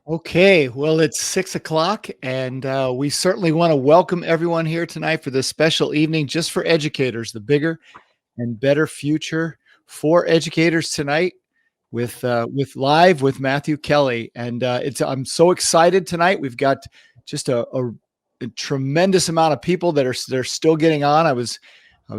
Okay, well, it's 6 o'clock, and we certainly want to welcome everyone here tonight for this special evening just for educators, the bigger and better future for educators tonight with live with Matthew Kelly. And I'm so excited tonight. We've got just a tremendous amount of people they're still getting on. I was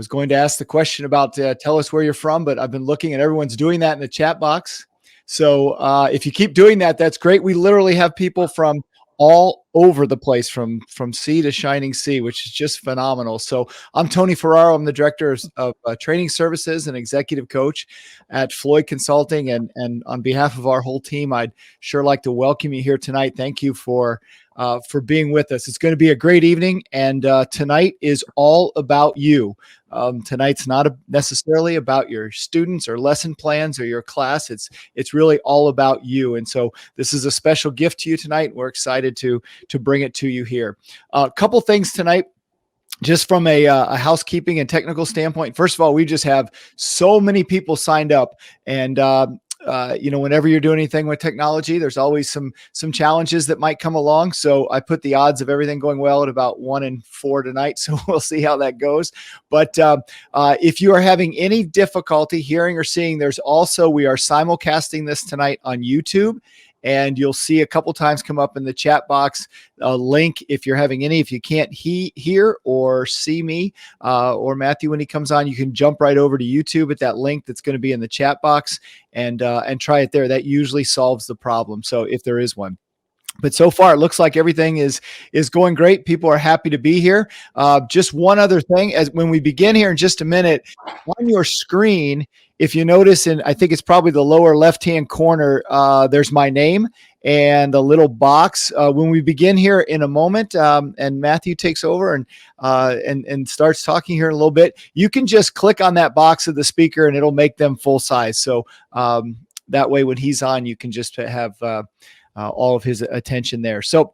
going to ask the question about tell us where you're from, but I've been looking and everyone's doing that in the chat box. So if you keep doing that, that's great. We literally have people from all over the place, from sea to shining sea, which is just phenomenal. So I'm Tony Ferraro. I'm the director of training services and executive coach at Floyd Consulting. And on behalf of our whole team, I'd sure like to welcome you here tonight. Thank you for being with us. It's going to be a great evening, and tonight is all about you. Tonight's not necessarily about your students or lesson plans or your class. It's really all about you. And so this is a special gift to you tonight. We're excited to bring it to you here. A couple things tonight. Just from a housekeeping and technical standpoint, first of all, we just have so many people signed up, and whenever you're doing anything with technology, there's always some challenges that might come along. So I put the odds of everything going well at about 1 in 4 tonight. So we'll see how that goes. But if you are having any difficulty hearing or seeing, we are simulcasting this tonight on YouTube. And you'll see a couple times come up in the chat box a link if you can't hear or see me or Matthew when he comes on, you can jump right over to YouTube at that link that's going to be in the chat box and try it there. That usually solves the problem. So if there is one. But so far, it looks like everything is going great. People are happy to be here. Just one other thing, as when we begin here in just a minute, on your screen, if you notice, and I think it's probably the lower left-hand corner, there's my name and a little box. When we begin here in a moment, and Matthew takes over and starts talking here in a little bit, you can just click on that box of the speaker and it'll make them full size. So that way, when he's on, you can just have all of his attention there. So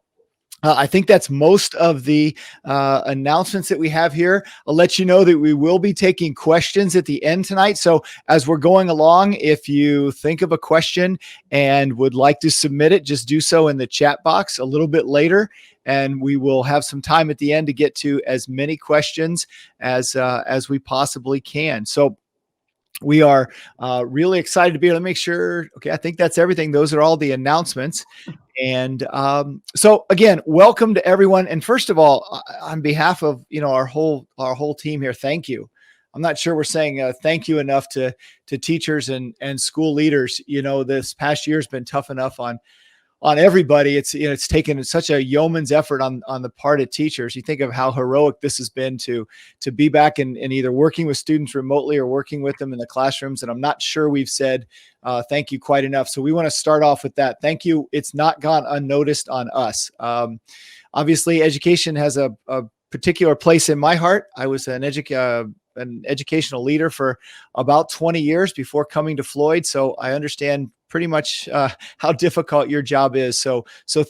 I think that's most of the announcements that we have here. I'll let you know that we will be taking questions at the end tonight. So as we're going along, if you think of a question and would like to submit it, just do so in the chat box a little bit later. And we will have some time at the end to get to as many questions as we possibly can. So we are really excited to be able to make sure. Okay, I think that's everything. Those are all the announcements. And so again, welcome to everyone. And first of all, on behalf of our whole team here, thank you. I'm not sure we're saying thank you enough to teachers and school leaders. This past year has been tough enough on everybody. It's taken such a yeoman's effort on the part of teachers. You think of how heroic this has been to be back and either working with students remotely or working with them in the classrooms. And I'm not sure we've said thank you quite enough. So we want to start off with that. Thank you. It's not gone unnoticed on us. Obviously, education has a particular place in my heart. I was an educational leader for about 20 years before coming to Floyd. So I understand pretty much how difficult your job is. So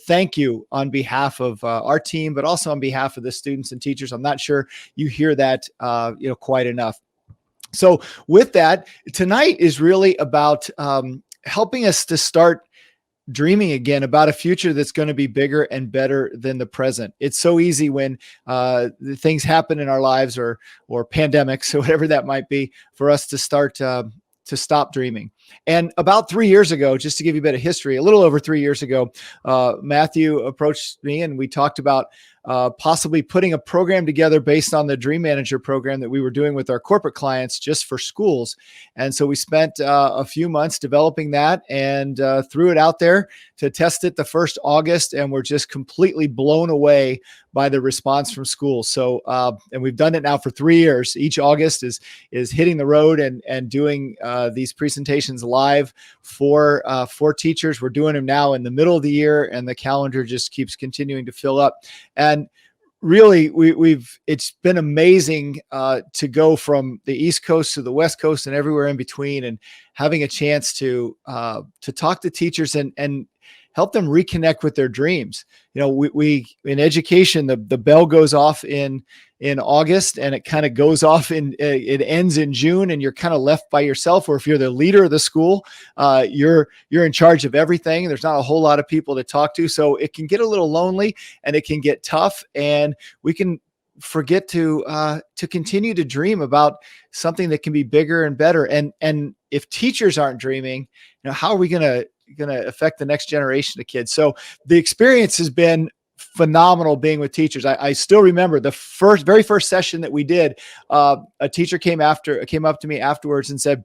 thank you on behalf of our team, but also on behalf of the students and teachers. I'm not sure you hear that quite enough. So with that, tonight is really about helping us to start dreaming again about a future that's going to be bigger and better than the present. It's so easy when things happen in our lives or pandemics or whatever that might be for us to start to stop dreaming. And about 3 years ago, just to give you a bit of history, a little over 3 years ago, Matthew approached me and we talked about possibly putting a program together based on the Dream Manager program that we were doing with our corporate clients just for schools. And so we spent a few months developing that and threw it out there to test it the first August. And we're just completely blown away by the response from schools. So, and we've done it now for 3 years. Each August is hitting the road and doing these presentations live for teachers. We're doing them now in the middle of the year, and the calendar just keeps continuing to fill up. And really, it's been amazing to go from the East Coast to the West Coast and everywhere in between, and having a chance to talk to teachers and help them reconnect with their dreams. We in education, the bell goes off in August, and it kind of goes off it ends in June, and you're kind of left by yourself. Or if you're the leader of the school, you're in charge of everything. There's not a whole lot of people to talk to, so it can get a little lonely and it can get tough, and we can forget to continue to dream about something that can be bigger and better. And if teachers aren't dreaming, how are we going to affect the next generation of kids? So the experience has been phenomenal being with teachers. I still remember the very first session that we did. A teacher came up to me afterwards and said,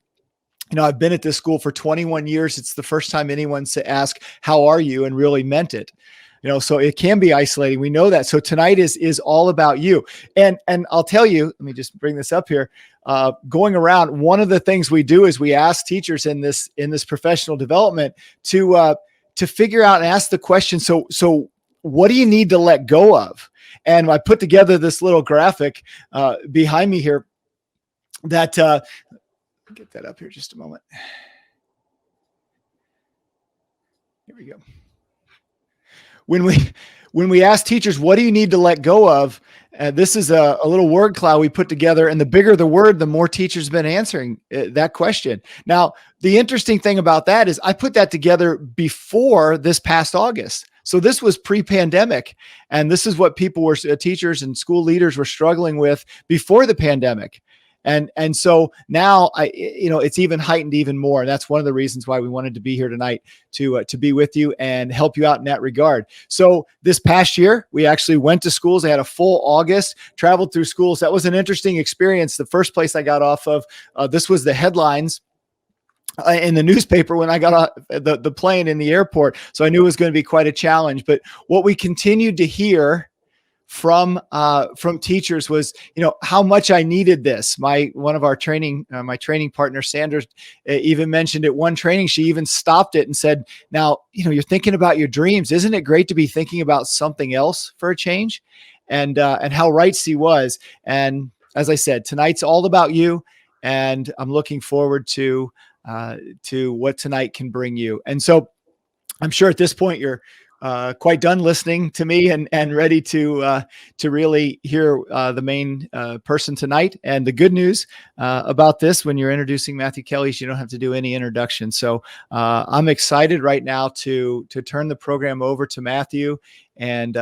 I've been at this school for 21 years. It's the first time anyone asked, "How are you?" and really meant it. So it can be isolating. We know that. So tonight is all about you. And I'll tell you, let me just bring this up here. Going around, one of the things we do is we ask teachers in this professional development to figure out and ask the question. So what do you need to let go of? And I put together this little graphic behind me here that get that up here just a moment. Here we go. When we ask teachers, what do you need to let go of? This is a little word cloud we put together, and the bigger the word, the more teachers have been answering that question. Now, the interesting thing about that is I put that together before this past August. So this was pre-pandemic, and this is what teachers and school leaders were struggling with before the pandemic. And so now it's even heightened even more. And that's one of the reasons why we wanted to be here tonight to be with you and help you out in that regard. So this past year, we actually went to schools. They had a full August, traveled through schools. That was an interesting experience. The first place I got off of, this was the headlines in the newspaper when I got off the plane in the airport. So I knew it was going to be quite a challenge. But what we continued to hear from teachers was, how much I needed this. One of our training partner, Sandra, even mentioned at one training, she even stopped it and said, now, you're thinking about your dreams. Isn't it great to be thinking about something else for a change? And how right she was. And as I said, tonight's all about you. And I'm looking forward to what tonight can bring you. And so I'm sure at this point you're quite done listening to me and ready to really hear the main person tonight. And the good news about this, when you're introducing Matthew Kelly, is you don't have to do any introduction. So I'm excited right now to turn the program over to Matthew. And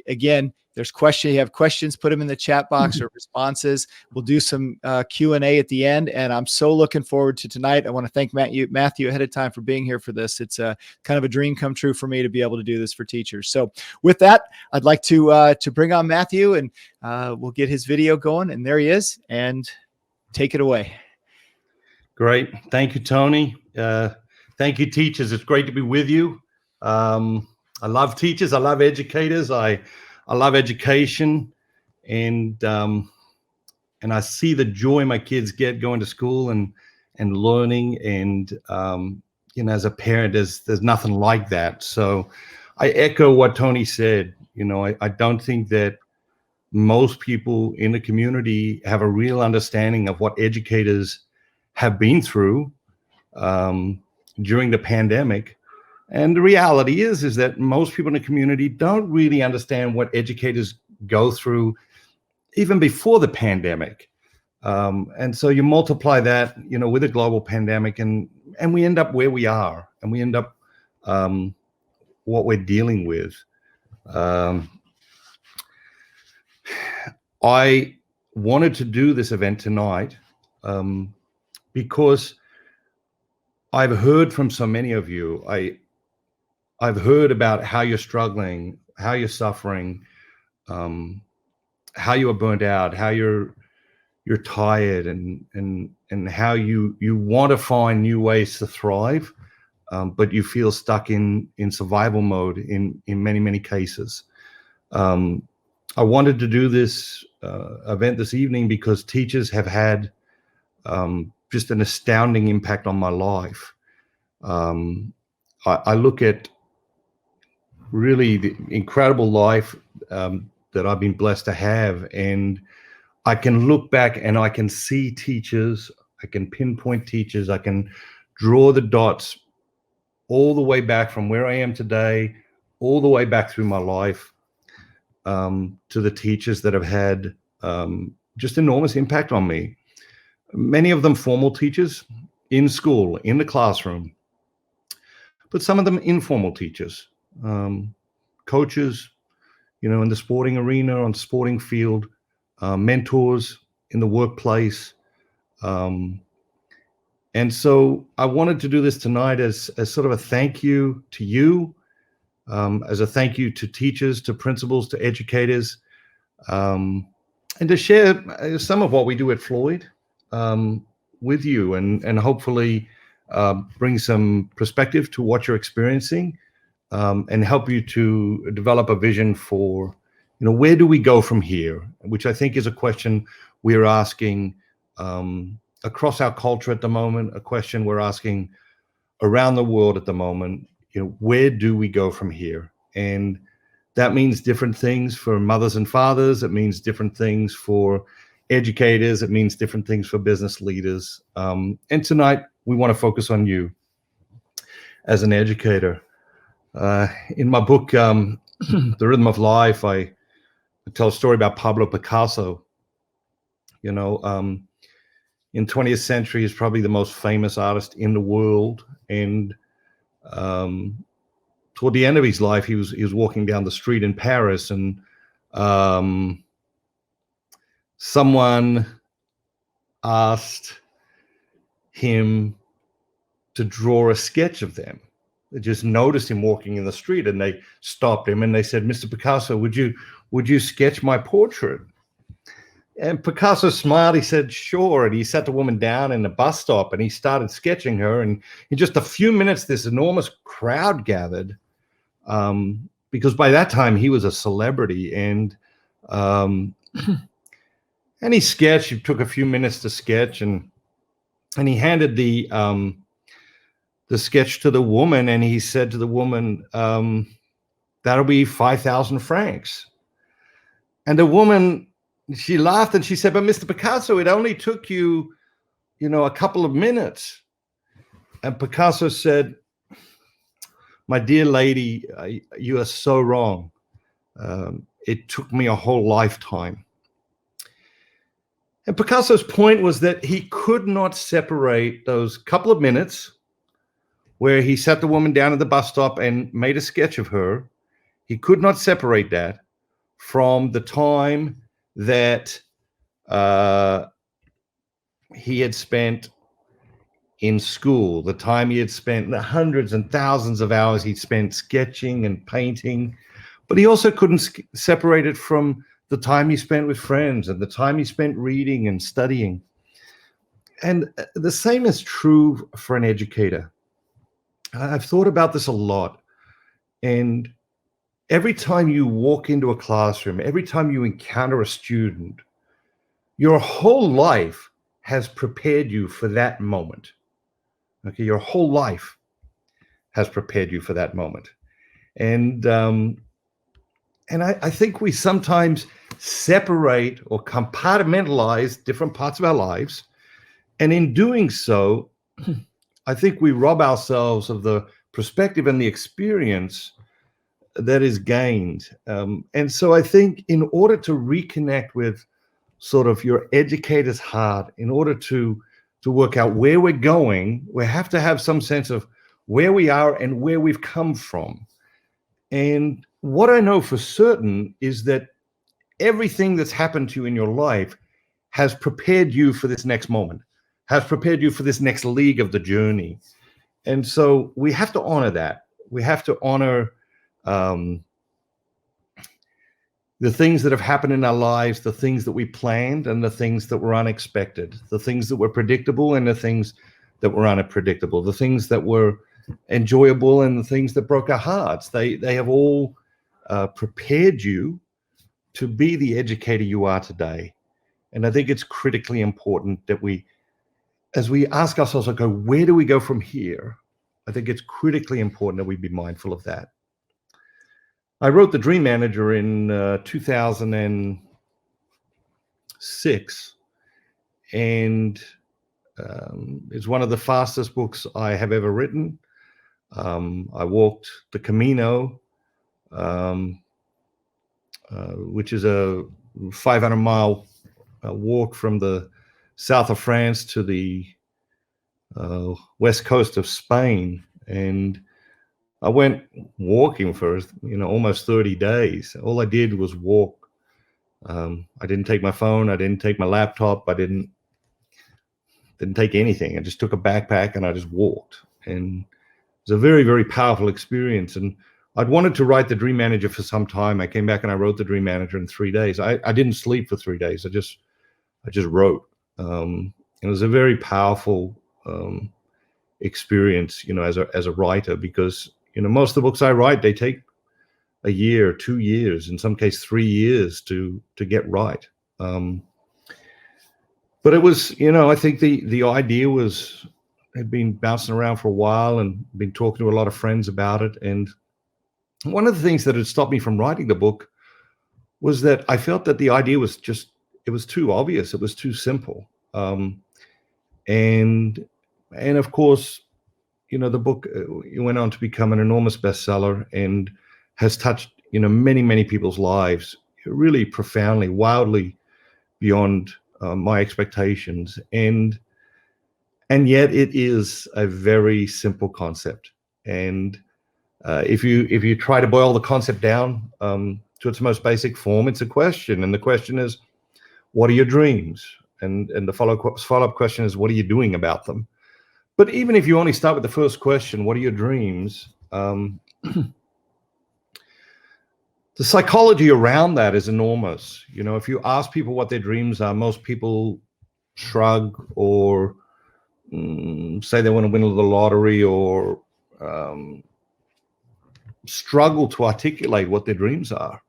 again, you have questions, put them in the chat box or responses. We'll do some Q&A at the end. And I'm so looking forward to tonight. I want to thank Matthew ahead of time for being here for this. It's kind of a dream come true for me to be able to do this for teachers. So with that, I'd like to bring on Matthew, and we'll get his video going. And there he is. And take it away. Great. Thank you, Tony. Thank you, teachers. It's great to be with you. I love teachers. I love educators. I love education, and I see the joy my kids get going to school and learning. And as a parent, there's nothing like that. So I echo what Tony said. I don't think that most people in the community have a real understanding of what educators have been through during the pandemic. And the reality is that most people in the community don't really understand what educators go through even before the pandemic. And so you multiply that, with a global pandemic, and we end up where we are, and we end up what we're dealing with. I wanted to do this event tonight because I've heard from so many of you. I've heard about how you're struggling, how you're suffering, how you are burnt out, how you're tired, and how you want to find new ways to thrive, but you feel stuck in survival mode in many, many cases. I wanted to do this event this evening because teachers have had just an astounding impact on my life. I look at really the incredible life that I've been blessed to have, and I can look back and I can see teachers, I can pinpoint teachers, I can draw the dots all the way back from where I am today, all the way back through my life, to the teachers that have had just enormous impact on me. Many of them formal teachers in school, in the classroom, but some of them informal teachers, coaches, in the sporting arena, on the sporting field, mentors in the workplace. And so I wanted to do this tonight as sort of a thank you to you, as a thank you to teachers, to principals, to educators, and to share some of what we do at Floyd with you, and hopefully bring some perspective to what you're experiencing, and help you to develop a vision for, where do we go from here, which I think is a question we're asking across our culture at the moment, a question we're asking around the world at the moment. Where do we go from here? And that means different things for mothers and fathers. It means different things for educators. It means different things for business leaders. And tonight we want to focus on you as an educator. In my book, The Rhythm of Life, I tell a story about Pablo Picasso. In 20th century, he's probably the most famous artist in the world. And toward the end of his life, he was walking down the street in Paris, and someone asked him to draw a sketch of them. They just noticed him walking in the street, and they stopped him and they said, "Mr. Picasso, would you sketch my portrait?" And Picasso smiled. He said, "Sure." And he sat the woman down in the bus stop and he started sketching her. And in just a few minutes, this enormous crowd gathered, because by that time he was a celebrity. And and he sketched. It took a few minutes to sketch, and he handed the sketch to the woman, and he said to the woman, "That'll be 5,000 francs." And the woman, she laughed and she said, "But Mr. Picasso, it only took you, a couple of minutes." And Picasso said, "My dear lady, you are so wrong. It took me a whole lifetime." And Picasso's point was that he could not separate those couple of minutes where he sat the woman down at the bus stop and made a sketch of her. He could not separate that from the time that he had spent in school, the time he had spent, the hundreds and thousands of hours he'd spent sketching and painting. But he also couldn't separate it from the time he spent with friends and the time he spent reading and studying. And the same is true for an educator. I've thought about this a lot. And every time you walk into a classroom, every time you encounter a student, your whole life has prepared you for that moment. Okay, your whole life has prepared you for that moment. And I think we sometimes separate or compartmentalize different parts of our lives. And in doing so, I think we rob ourselves of the perspective and the experience that is gained. And so I think in order to reconnect with sort of your educator's heart, in order to work out where we're going, we have to have some sense of where we are and where we've come from. And what I know for certain is that everything that's happened to you in your life has prepared you for this next moment, has prepared you for this next league of the journey. And so we have to honor that. We have to honor the things that have happened in our lives, the things that we planned and the things that were unexpected, the things that were predictable and the things that were unpredictable, the things that were enjoyable and the things that broke our hearts. They have all prepared you to be the educator you are today. And I think it's critically important that as we ask ourselves, okay, where do we go from here? I think it's critically important that we be mindful of that. I wrote The Dream Manager in 2006, and it's one of the fastest books I have ever written. I walked the Camino, which is a 500-mile walk from the south of France to the west coast of Spain. And I went walking for almost 30 days. All I did was walk. I didn't take my phone. I didn't take my laptop. I didn't take anything. I just took a backpack and I just walked. And it was a very, very powerful experience. And I'd wanted to write the Dream Manager for some time. I came back and I wrote the Dream Manager in 3 days. I didn't sleep for 3 days. I just wrote. It was a very powerful experience, as a writer, because most of the books I write, they take a year, 2 years, in some case 3 years to get right. But it was, I think the idea had been bouncing around for a while and been talking to a lot of friends about it. And one of the things that had stopped me from writing the book was that I felt that the idea was it was too obvious. It was too simple. And of course, the book went on to become an enormous bestseller and has touched, many, many people's lives really profoundly, wildly beyond my expectations. And yet it is a very simple concept. And if you try to boil the concept down to its most basic form, it's a question. And the question is, what are your dreams? And the follow-up question is, what are you doing about them? But even if you only start with the first question, what are your dreams? The psychology around that is enormous. If you ask people what their dreams are, most people shrug or say they want to win the lottery, or struggle to articulate what their dreams are.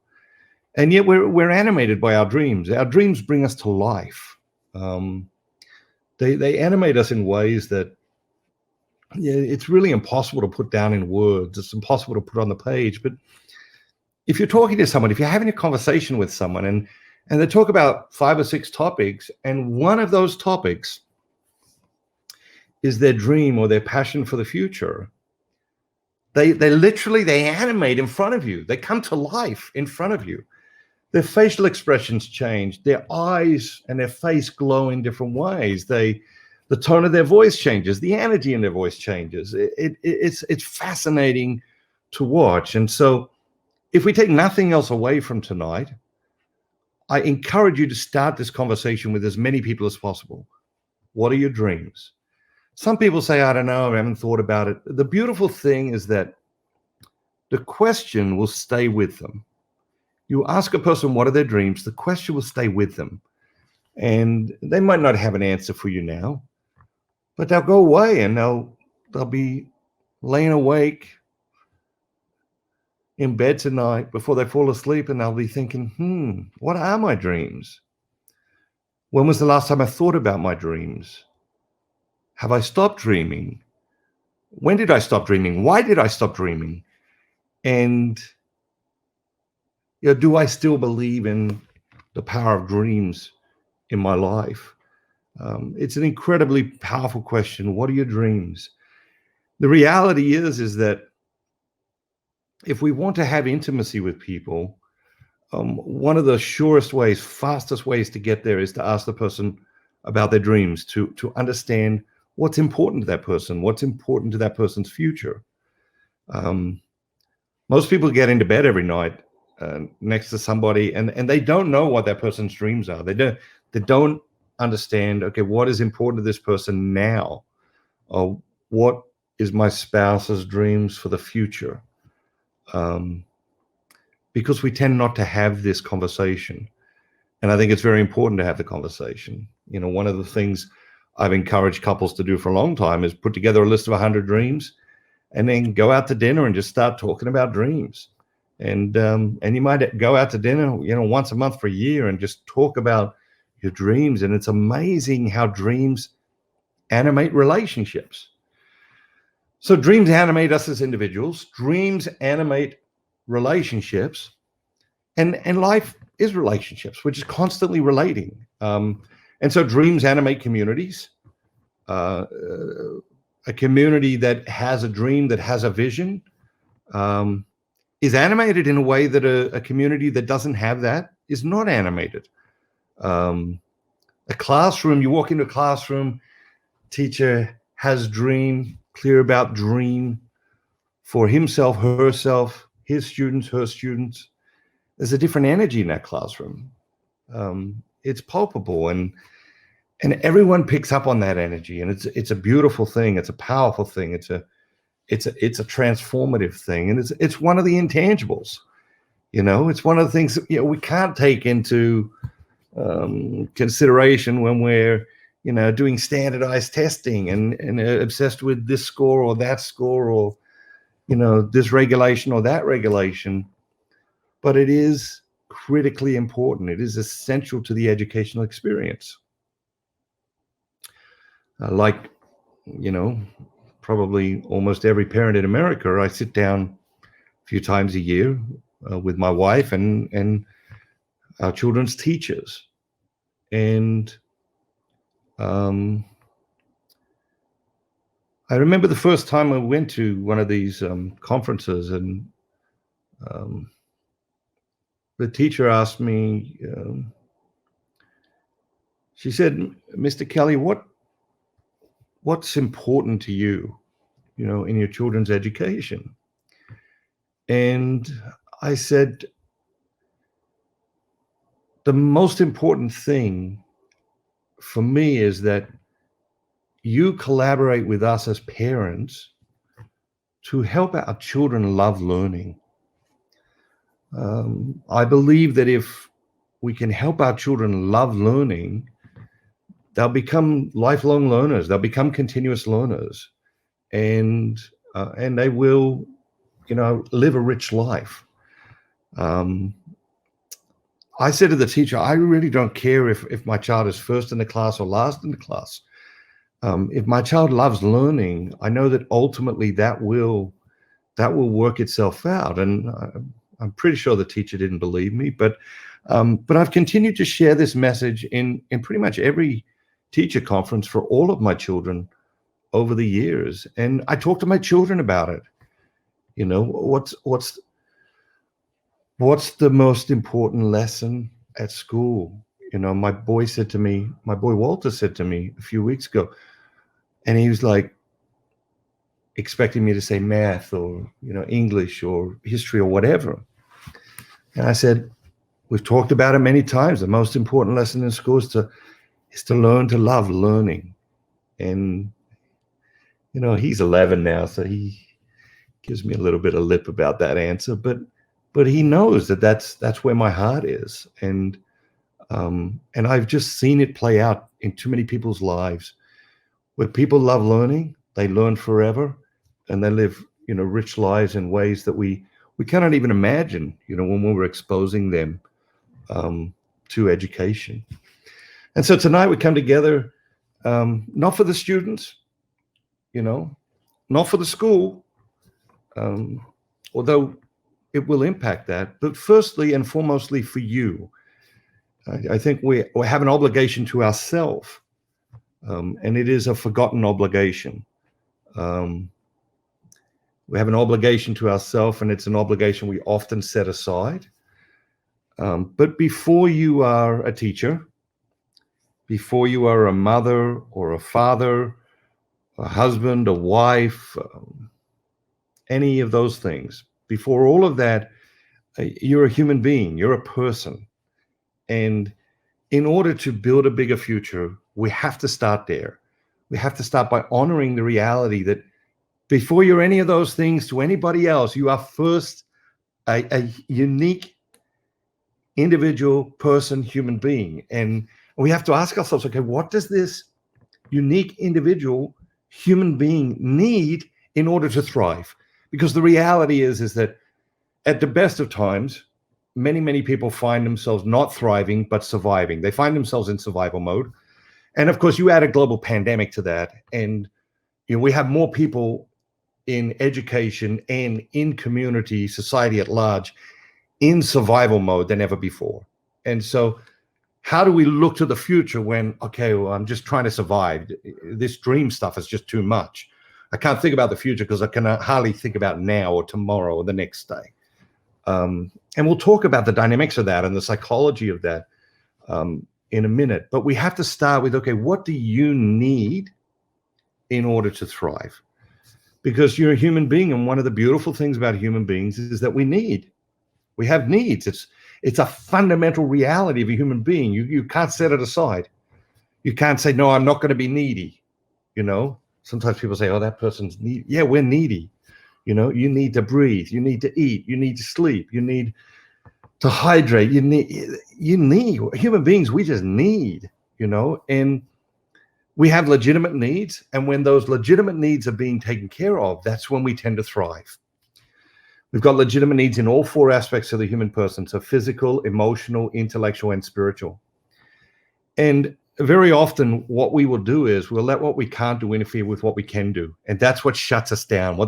And yet we're animated by our dreams. Our dreams bring us to life. They animate us in ways that it's really impossible to put down in words. It's impossible to put on the page. But if you're talking to someone, if you're having a conversation with someone, and they talk about 5 or 6 topics, and one of those topics is their dream or their passion for the future, they literally animate in front of you. They come to life in front of you. Their facial expressions change. Their eyes and their face glow in different ways. The tone of their voice changes. The energy in their voice changes. It's fascinating to watch. And so if we take nothing else away from tonight, I encourage you to start this conversation with as many people as possible. What are your dreams? Some people say, I don't know, I haven't thought about it. The beautiful thing is that the question will stay with them. You ask a person, what are their dreams? The question will stay with them. And they might not have an answer for you now, but they'll go away and they'll be laying awake in bed tonight before they fall asleep, and they'll be thinking, what are my dreams? When was the last time I thought about my dreams? Have I stopped dreaming? When did I stop dreaming? Why did I stop dreaming? And do I still believe in the power of dreams in my life? It's an incredibly powerful question. What are your dreams? The reality is that if we want to have intimacy with people, one of the surest ways, fastest ways to get there is to ask the person about their dreams, to understand what's important to that person, what's important to that person's future. Most people get into bed every night next to somebody, and they don't know what that person's dreams are. They don't understand, okay, what is important to this person now? What is my spouse's dreams for the future? Because we tend not to have this conversation. And I think it's very important to have the conversation. One of the things I've encouraged couples to do for a long time is put together a list of 100 dreams and then go out to dinner and just start talking about dreams. And you might go out to dinner, once a month for a year and just talk about your dreams. And it's amazing how dreams animate relationships. So dreams animate us as individuals. Dreams animate relationships. And life is relationships, which is constantly relating. And so dreams animate communities. a community that has a dream, that has a vision, is animated in a way that a community that doesn't have that is not animated. A classroom, you walk into a classroom, teacher has dream, clear about dream for himself, herself, his students, her students. There's a different energy in that classroom. It's palpable, and everyone picks up on that energy, and it's a beautiful thing. It's a powerful thing. It's a transformative thing, and it's one of the intangibles. It's one of the things we can't take into consideration when we're doing standardized testing and obsessed with this score or that score, or this regulation or that regulation. But it is critically important. It is essential to the educational experience. Like, probably almost every parent in America, I sit down a few times a year with my wife and our children's teachers. And I remember the first time I went to one of these conferences, and the teacher asked me, she said, "Mr. Kelly, what's important to you, in your children's education?" And I said, the most important thing for me is that you collaborate with us as parents to help our children love learning. I believe that if we can help our children love learning, they'll become lifelong learners. They'll become continuous learners, and they will, live a rich life. I said to the teacher, I really don't care if my child is first in the class or last in the class. If my child loves learning, I know that ultimately that will work itself out. And I'm pretty sure the teacher didn't believe me, but I've continued to share this message in pretty much every teacher conference for all of my children over the years. And I talk to my children about it. What's the most important lesson at school? My boy Walter said to me a few weeks ago, and he was like expecting me to say math or, English or history or whatever. And I said, we've talked about it many times. The most important lesson in school is to learn to love learning. And, he's 11 now, so he gives me a little bit of lip about that answer, but he knows that that's where my heart is. And I've just seen it play out in too many people's lives, where people love learning, they learn forever, and they live, rich lives in ways that we cannot even imagine, when we're exposing them to education. And so tonight we come together, not for the students, not for the school, although it will impact that, but firstly and foremostly for you. I think we have an obligation to ourselves, and it is a forgotten obligation. We have an obligation to ourselves, and it's an obligation we often set aside. But before you are a teacher, before you are a mother or a father, a husband, a wife, any of those things, before all of that, you're a human being, you're a person. And in order to build a bigger future, we have to start there. We have to start by honoring the reality that before you're any of those things to anybody else, you are first a unique individual person, human being. And we have to ask ourselves, okay, what does this unique individual human being need in order to thrive? Because the reality is that at the best of times, many people find themselves not thriving, but surviving. They find themselves in survival mode. And of course, you add a global pandemic to that. And we have more people in education and in community, society at large, in survival mode than ever before. And so how do we look to the future when, okay, well, I'm just trying to survive. This dream stuff is just too much. I can't think about the future because I can hardly think about now or tomorrow or the next day. And we'll talk about the dynamics of that and the psychology of that in a minute. But we have to start with, okay, what do you need in order to thrive? Because you're a human being, and one of the beautiful things about human beings is that we have needs. It's a fundamental reality of a human being. You can't set it aside. You can't say, no, I'm not going to be needy. Sometimes people say, oh, that person's needy. Yeah, we're needy. You need to breathe. You need to eat. You need to sleep. You need to hydrate. You need human beings. We just need, and we have legitimate needs. And when those legitimate needs are being taken care of, that's when we tend to thrive. We've got legitimate needs in all four aspects of the human person. So physical, emotional, intellectual, and spiritual. And very often what we will do is we'll let what we can't do interfere with what we can do. And that's what shuts us down.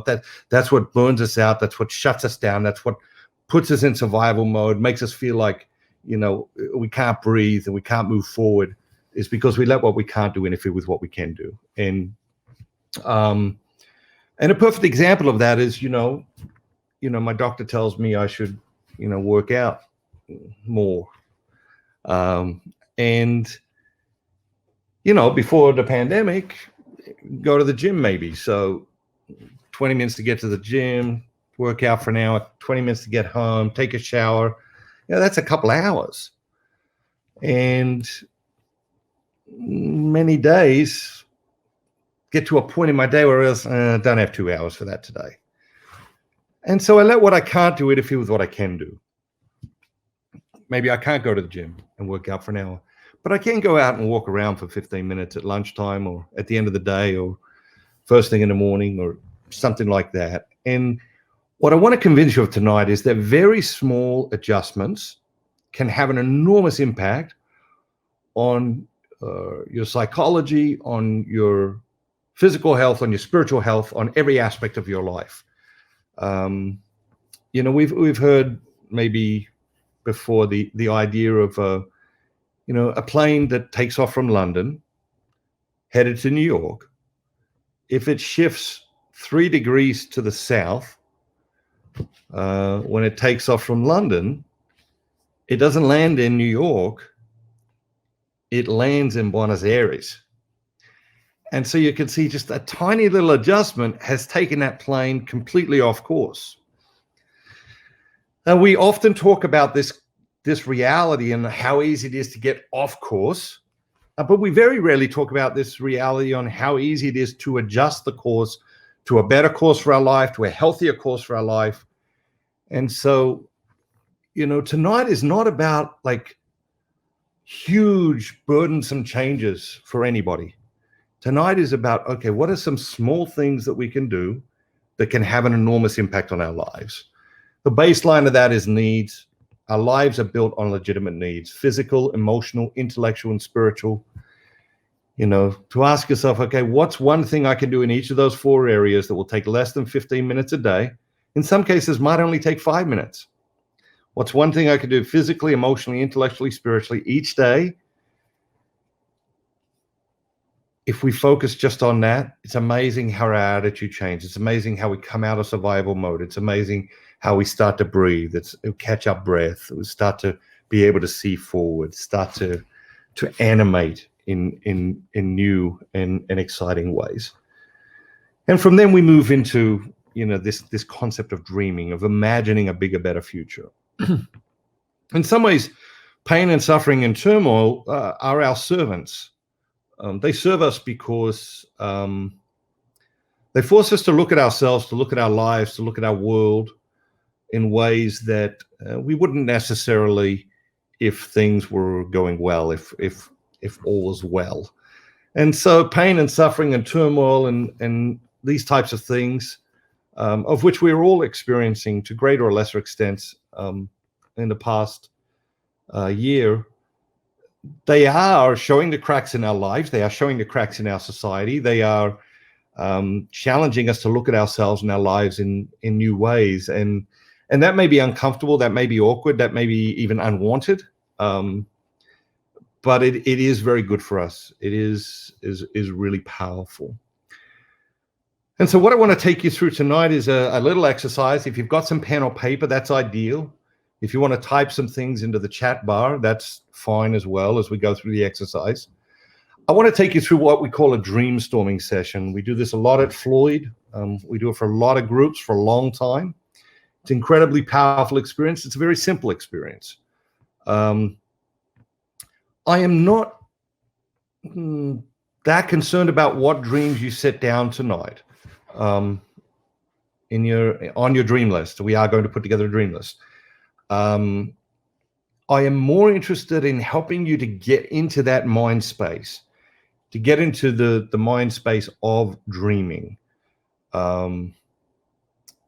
That's what burns us out. That's what shuts us down. That's what puts us in survival mode, makes us feel like, we can't breathe and we can't move forward, is because we let what we can't do interfere with what we can do. And a perfect example of that is, my doctor tells me I should, work out more. Before the pandemic, go to the gym maybe. So 20 minutes to get to the gym, work out for an hour, 20 minutes to get home, take a shower. That's a couple hours. And many days get to a point in my day where I don't have 2 hours for that today. And so I let what I can't do interfere with what I can do. Maybe I can't go to the gym and work out for an hour, but I can go out and walk around for 15 minutes at lunchtime or at the end of the day or first thing in the morning or something like that. And what I want to convince you of tonight is that very small adjustments can have an enormous impact on your psychology, on your physical health, on your spiritual health, on every aspect of your life. We've heard maybe before the idea of a plane that takes off from London, headed to New York. If it shifts 3 degrees to the south, when it takes off from London, it doesn't land in New York. It lands in Buenos Aires. And so you can see just a tiny little adjustment has taken that plane completely off course. Now, we often talk about this reality and how easy it is to get off course, but we very rarely talk about this reality on how easy it is to adjust the course to a better course for our life, to a healthier course for our life. And so, tonight is not about like huge, burdensome changes for anybody. Tonight is about, okay, what are some small things that we can do that can have an enormous impact on our lives? The baseline of that is needs. Our lives are built on legitimate needs: physical, emotional, intellectual, and spiritual. To ask yourself, okay, what's one thing I can do in each of those 4 areas that will take less than 15 minutes a day? In some cases, might only take 5 minutes. What's one thing I can do physically, emotionally, intellectually, spiritually each day? If we focus just on that, it's amazing how our attitude changes. It's amazing how we come out of survival mode. It's amazing how we start to breathe. Catch our breath. We start to be able to see forward, start to animate in new and exciting ways. And from then we move into, this concept of dreaming, of imagining a bigger, better future. In some ways, pain and suffering and turmoil are our servants. They serve us because they force us to look at ourselves, to look at our lives, to look at our world in ways that we wouldn't necessarily if things were going well, if all was well. And so pain and suffering and turmoil and these types of things, of which we're all experiencing to greater or lesser extents in the past year, they are showing the cracks in our lives. They are showing the cracks in our society. They are challenging us to look at ourselves and our lives in new ways. And that may be uncomfortable. That may be awkward. That may be even unwanted. But it is very good for us. It is really powerful. And so what I want to take you through tonight is a little exercise. If you've got some pen or paper, that's ideal. If you want to type some things into the chat bar, that's fine as well as we go through the exercise. I want to take you through what we call a dreamstorming session. We do this a lot at Floyd. We do it for a lot of groups for a long time. It's an incredibly powerful experience. It's a very simple experience. I am not that concerned about what dreams you set down tonight on your dream list. We are going to put together a dream list. I am more interested in helping you to get into that mind space, to get into the mind space of dreaming. It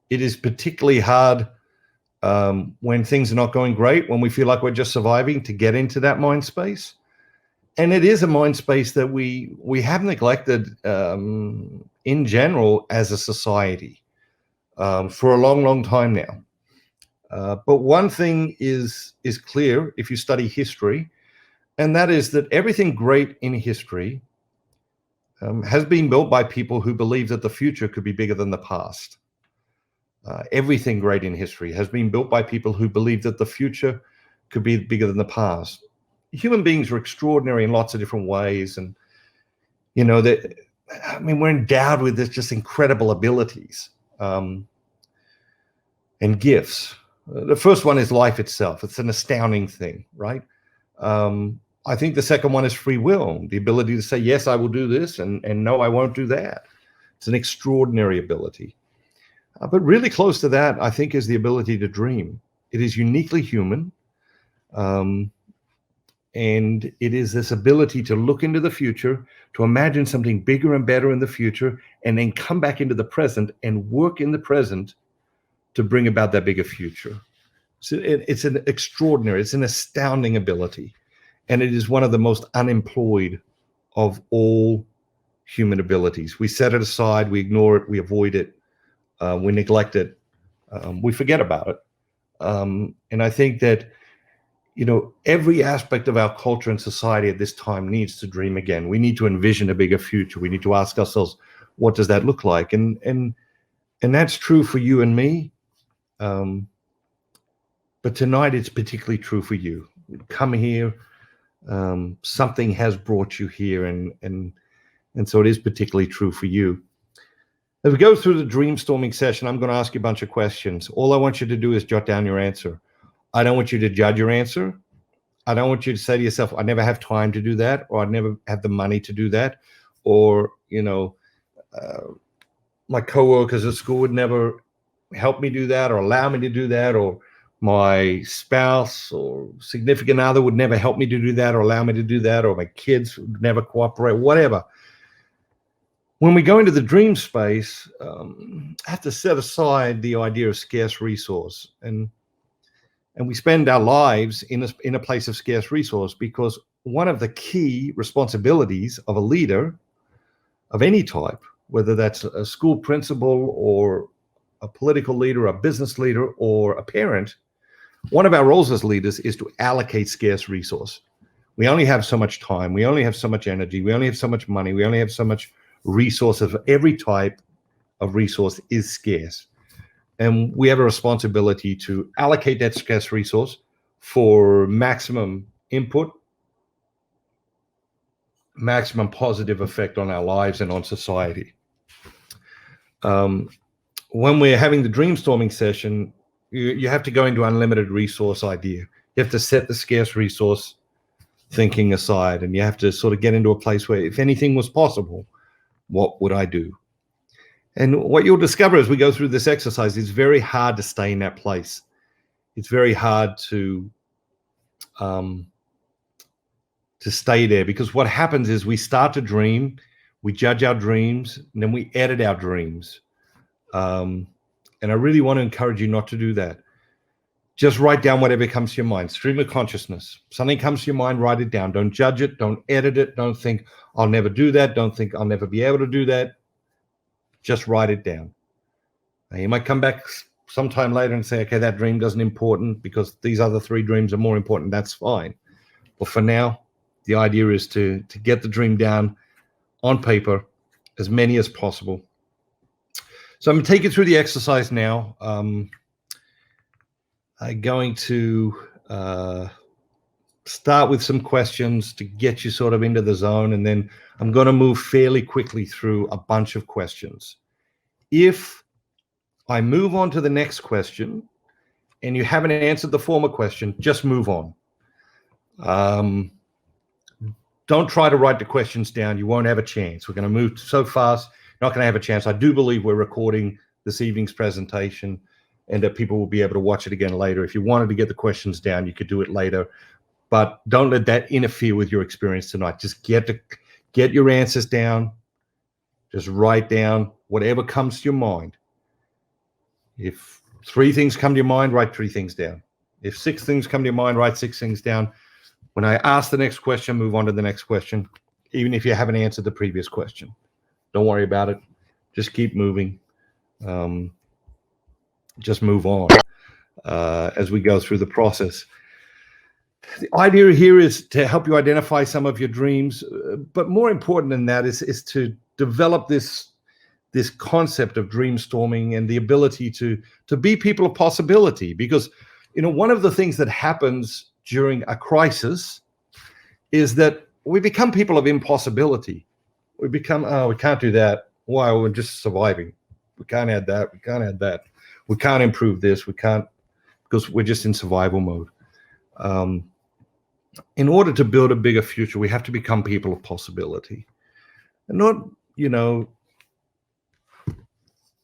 is particularly hard when things are not going great, when we feel like we're just surviving, to get into that mind space. And it is a mind space that we have neglected in general as a society for a long, long time now. But one thing is clear if you study history, and that is that everything great in history has been built by people who believe that the future could be bigger than the past. Everything great in history has been built by people who believe that the future could be bigger than the past. Human beings are extraordinary in lots of different ways, and we're endowed with this just incredible abilities and gifts. The first one is life itself. It's an astounding thing, right? I think the second one is free will, the ability to say, yes, I will do this, and no, I won't do that. It's an extraordinary ability. But really close to that, I think, is the ability to dream. It is uniquely human. And it is this ability to look into the future, to imagine something bigger and better in the future, and then come back into the present and work in the present to bring about that bigger future. So it's an extraordinary, it's an astounding ability. And it is one of the most unemployed of all human abilities. We set it aside, we ignore it, we avoid it, we neglect it, we forget about it. And I think that, every aspect of our culture and society at this time needs to dream again. We need to envision a bigger future. We need to ask ourselves, what does that look like? And that's true for you and me. But tonight it's particularly true for you. Come here. Something has brought you here, and so it is particularly true for you. As we go through the dreamstorming session, I'm going to ask you a bunch of questions. All I want you to do is jot down your answer. I don't want you to judge your answer. I don't want you to say to yourself, I never have time to do that, or I never have the money to do that, or, my coworkers at school would never help me do that or allow me to do that, or my spouse or significant other would never help me to do that or allow me to do that, or my kids would never cooperate, whatever. When we go into the dream space, I have to set aside the idea of scarce resource, and we spend our lives in a place of scarce resource, because one of the key responsibilities of a leader of any type, whether that's a school principal or a political leader, a business leader, or a parent, one of our roles as leaders is to allocate scarce resource. We only have so much time. We only have so much energy. We only have so much money. We only have so much resources. Every type of resource is scarce. And we have a responsibility to allocate that scarce resource for maximum input, maximum positive effect on our lives and on society. When we're having the dreamstorming session, you have to go into unlimited resource idea. You have to set the scarce resource thinking aside, and you have to sort of get into a place where, if anything was possible, what would I do? And what you'll discover as we go through this exercise, it's very hard to stay in that place. It's very hard to stay there, because what happens is we start to dream, we judge our dreams, and then we edit our dreams. And I really want to encourage you not to do that. Just write down whatever comes to your mind. Stream of consciousness. Something comes to your mind, write it down. Don't judge it. Don't edit it. Don't think, I'll never do that. Don't think, I'll never be able to do that. Just write it down. Now, you might come back sometime later and say, okay, that dream doesn't important because these other 3 dreams are more important. That's fine. But for now, the idea is to get the dream down on paper, as many as possible, So I'm going to take you through the exercise now. I'm going to start with some questions to get you sort of into the zone, and then I'm going to move fairly quickly through a bunch of questions. If I move on to the next question and you haven't answered the former question, just move on. Don't try to write the questions down. You won't have a chance. We're going to move so fast, you're not going to have a chance. I do believe we're recording this evening's presentation and that people will be able to watch it again later. If you wanted to get the questions down, you could do it later, but don't let that interfere with your experience tonight. Just get your answers down. Just write down whatever comes to your mind. If 3 things come to your mind, write 3 things down. If 6 things come to your mind, write 6 things down. When I ask the next question, move on to the next question, even if you haven't answered the previous question. Don't worry about it. Just keep moving. Just move on as we go through the process. The idea here is to help you identify some of your dreams, but more important than that is to develop this concept of dreamstorming and the ability to be people of possibility. Because, one of the things that happens during a crisis is that we become people of impossibility. We become, we can't do that. Why? We're just surviving. We can't add that. We can't add that. We can't improve this. We can't, because we're just in survival mode. In order to build a bigger future, we have to become people of possibility. And not,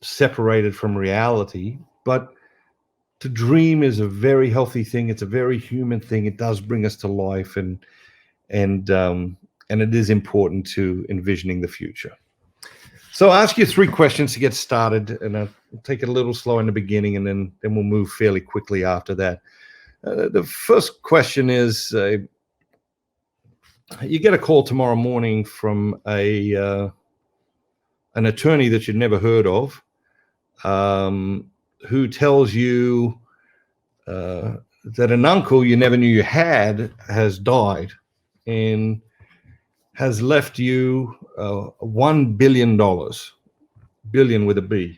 separated from reality, but to dream is a very healthy thing. It's a very human thing. It does bring us to life, and it is important to envisioning the future. So I'll ask you 3 questions to get started, and I'll take it a little slow in the beginning, and then we'll move fairly quickly after that. The first question is, you get a call tomorrow morning from an attorney that you'd never heard of, who tells you that an uncle you never knew you had has died and has left you $1 billion, billion with a B.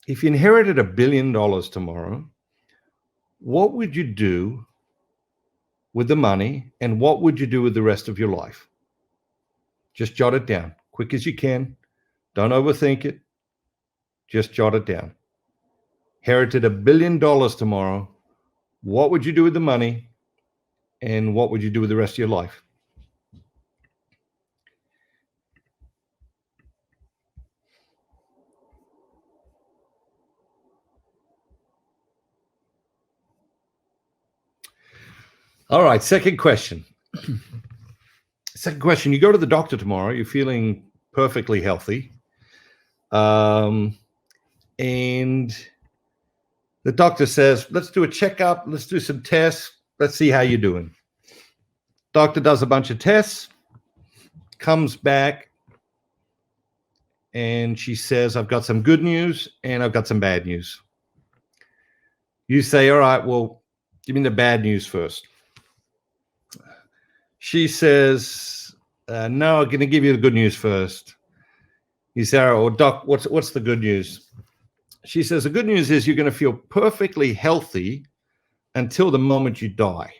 If you inherited $1 billion tomorrow, what would you do with the money, and what would you do with the rest of your life? Just jot it down, quick as you can. Don't overthink it. Just jot it down. Inherited $1 billion tomorrow. What would you do with the money, and what would you do with the rest of your life? All right, second question. Second question, you go to the doctor tomorrow, you're feeling perfectly healthy. And the doctor says, let's do a checkup, let's do some tests, let's see how you're doing. Doctor does a bunch of tests, comes back, and she says, I've got some good news and I've got some bad news. You say, all right, well, give me the bad news first. She says, no, I'm going to give you the good news first. You say, all right, well, doc, what's the good news? She says, the good news is you're going to feel perfectly healthy until the moment you die.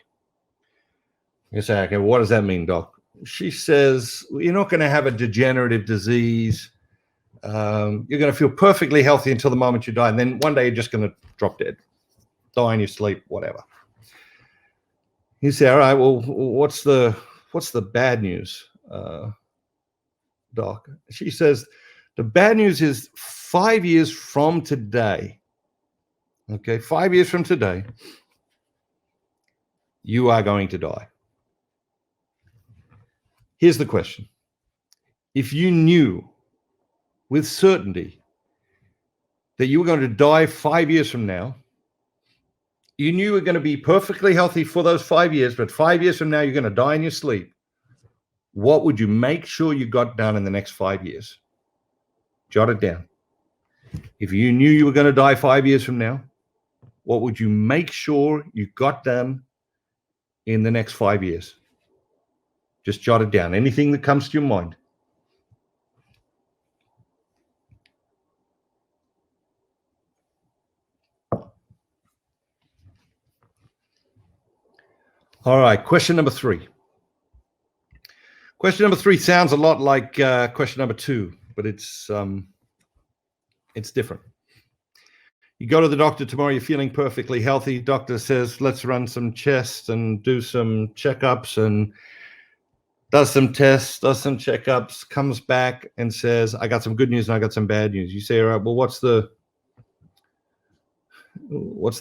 You say, okay, what does that mean, doc? She says, well, you're not going to have a degenerative disease. You're going to feel perfectly healthy until the moment you die. And then one day you're just going to drop dead, die in your sleep, whatever. You say, all right, well, what's the bad news, doc? She says, the bad news is 5 years from today, okay, 5 years from today, you are going to die. Here's the question. If you knew with certainty that you were going to die 5 years from now, you knew you were going to be perfectly healthy for those 5 years, but 5 years from now, you're going to die in your sleep, what would you make sure you got done in the next 5 years? Jot it down. If you knew you were going to die 5 years from now, what would you make sure you got done in the next 5 years? Just jot it down. Anything that comes to your mind. All right, question number 3. Question number 3 sounds a lot like question number 2, but it's different. You go to the doctor tomorrow, you're feeling perfectly healthy. Doctor says, let's run some tests and do some checkups, and does some tests, does some checkups, comes back and says, I got some good news and I got some bad news. You say, all right, well, what's the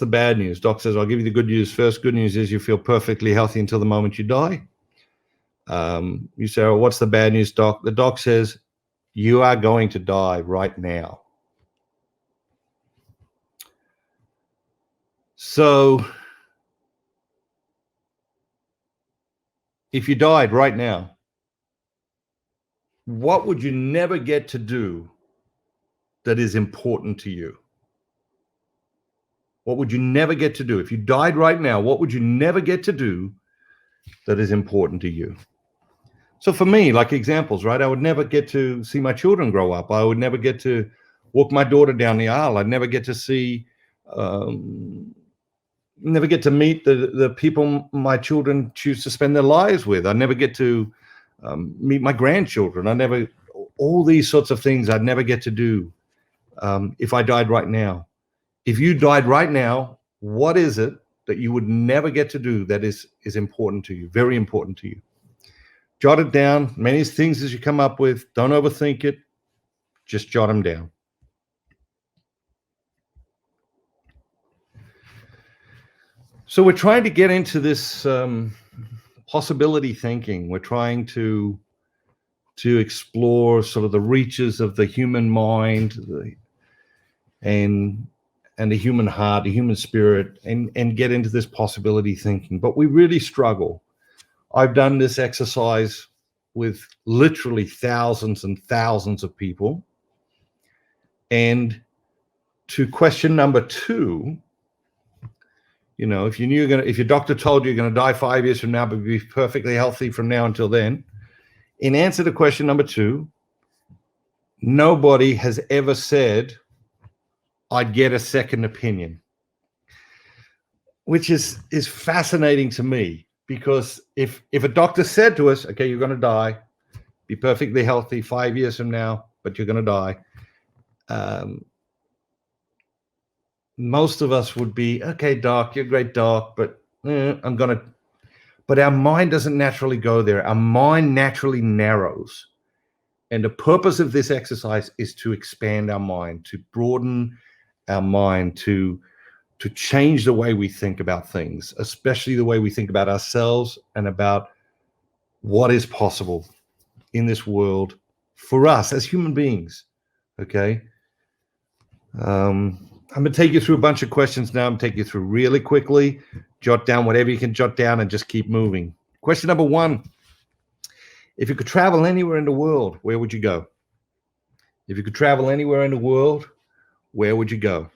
bad news? Doc says, I'll give you the good news first. Good news is you feel perfectly healthy until the moment you die. You say, oh, what's the bad news, doc? The doc says, you are going to die right now. So if you died right now, what would you never get to do that is important to you? What would you never get to do? If you died right now, what would you never get to do that is important to you? So for me, like examples, right? I would never get to see my children grow up. I would never get to walk my daughter down the aisle. I'd never get to see, never get to meet the people my children choose to spend their lives with. I'd never get to meet my grandchildren. All these sorts of things I'd never get to do if I died right now. If you died right now, what is it that you would never get to do that is important to you, very important to you? Jot it down, many things as you come up with. Don't overthink it. Just jot them down. So we're trying to get into this possibility thinking. We're trying to explore sort of the reaches of the human mind and the human heart, the human spirit, and get into this possibility thinking. But we really struggle. I've done this exercise with literally thousands and thousands of people. And to question number 2, you know, if your doctor told you you're going to die 5 years from now, but be perfectly healthy from now until then, in answer to question number 2, nobody has ever said, I'd get a second opinion, which is fascinating to me. Because if a doctor said to us, okay, you're going to die, be perfectly healthy 5 years from now, but you're going to die, most of us would be, okay, doc, you're a great doc, but but our mind doesn't naturally go there. Our mind naturally narrows. And the purpose of this exercise is to expand our mind, to broaden our mind, to change the way we think about things, especially the way we think about ourselves and about what is possible in this world for us as human beings. Okay. I'm going to take you through a bunch of questions now. I'm going to take you through really quickly. Jot down whatever you can jot down and just keep moving. Question number 1. If you could travel anywhere in the world, where would you go? If you could travel anywhere in the world, where would you go?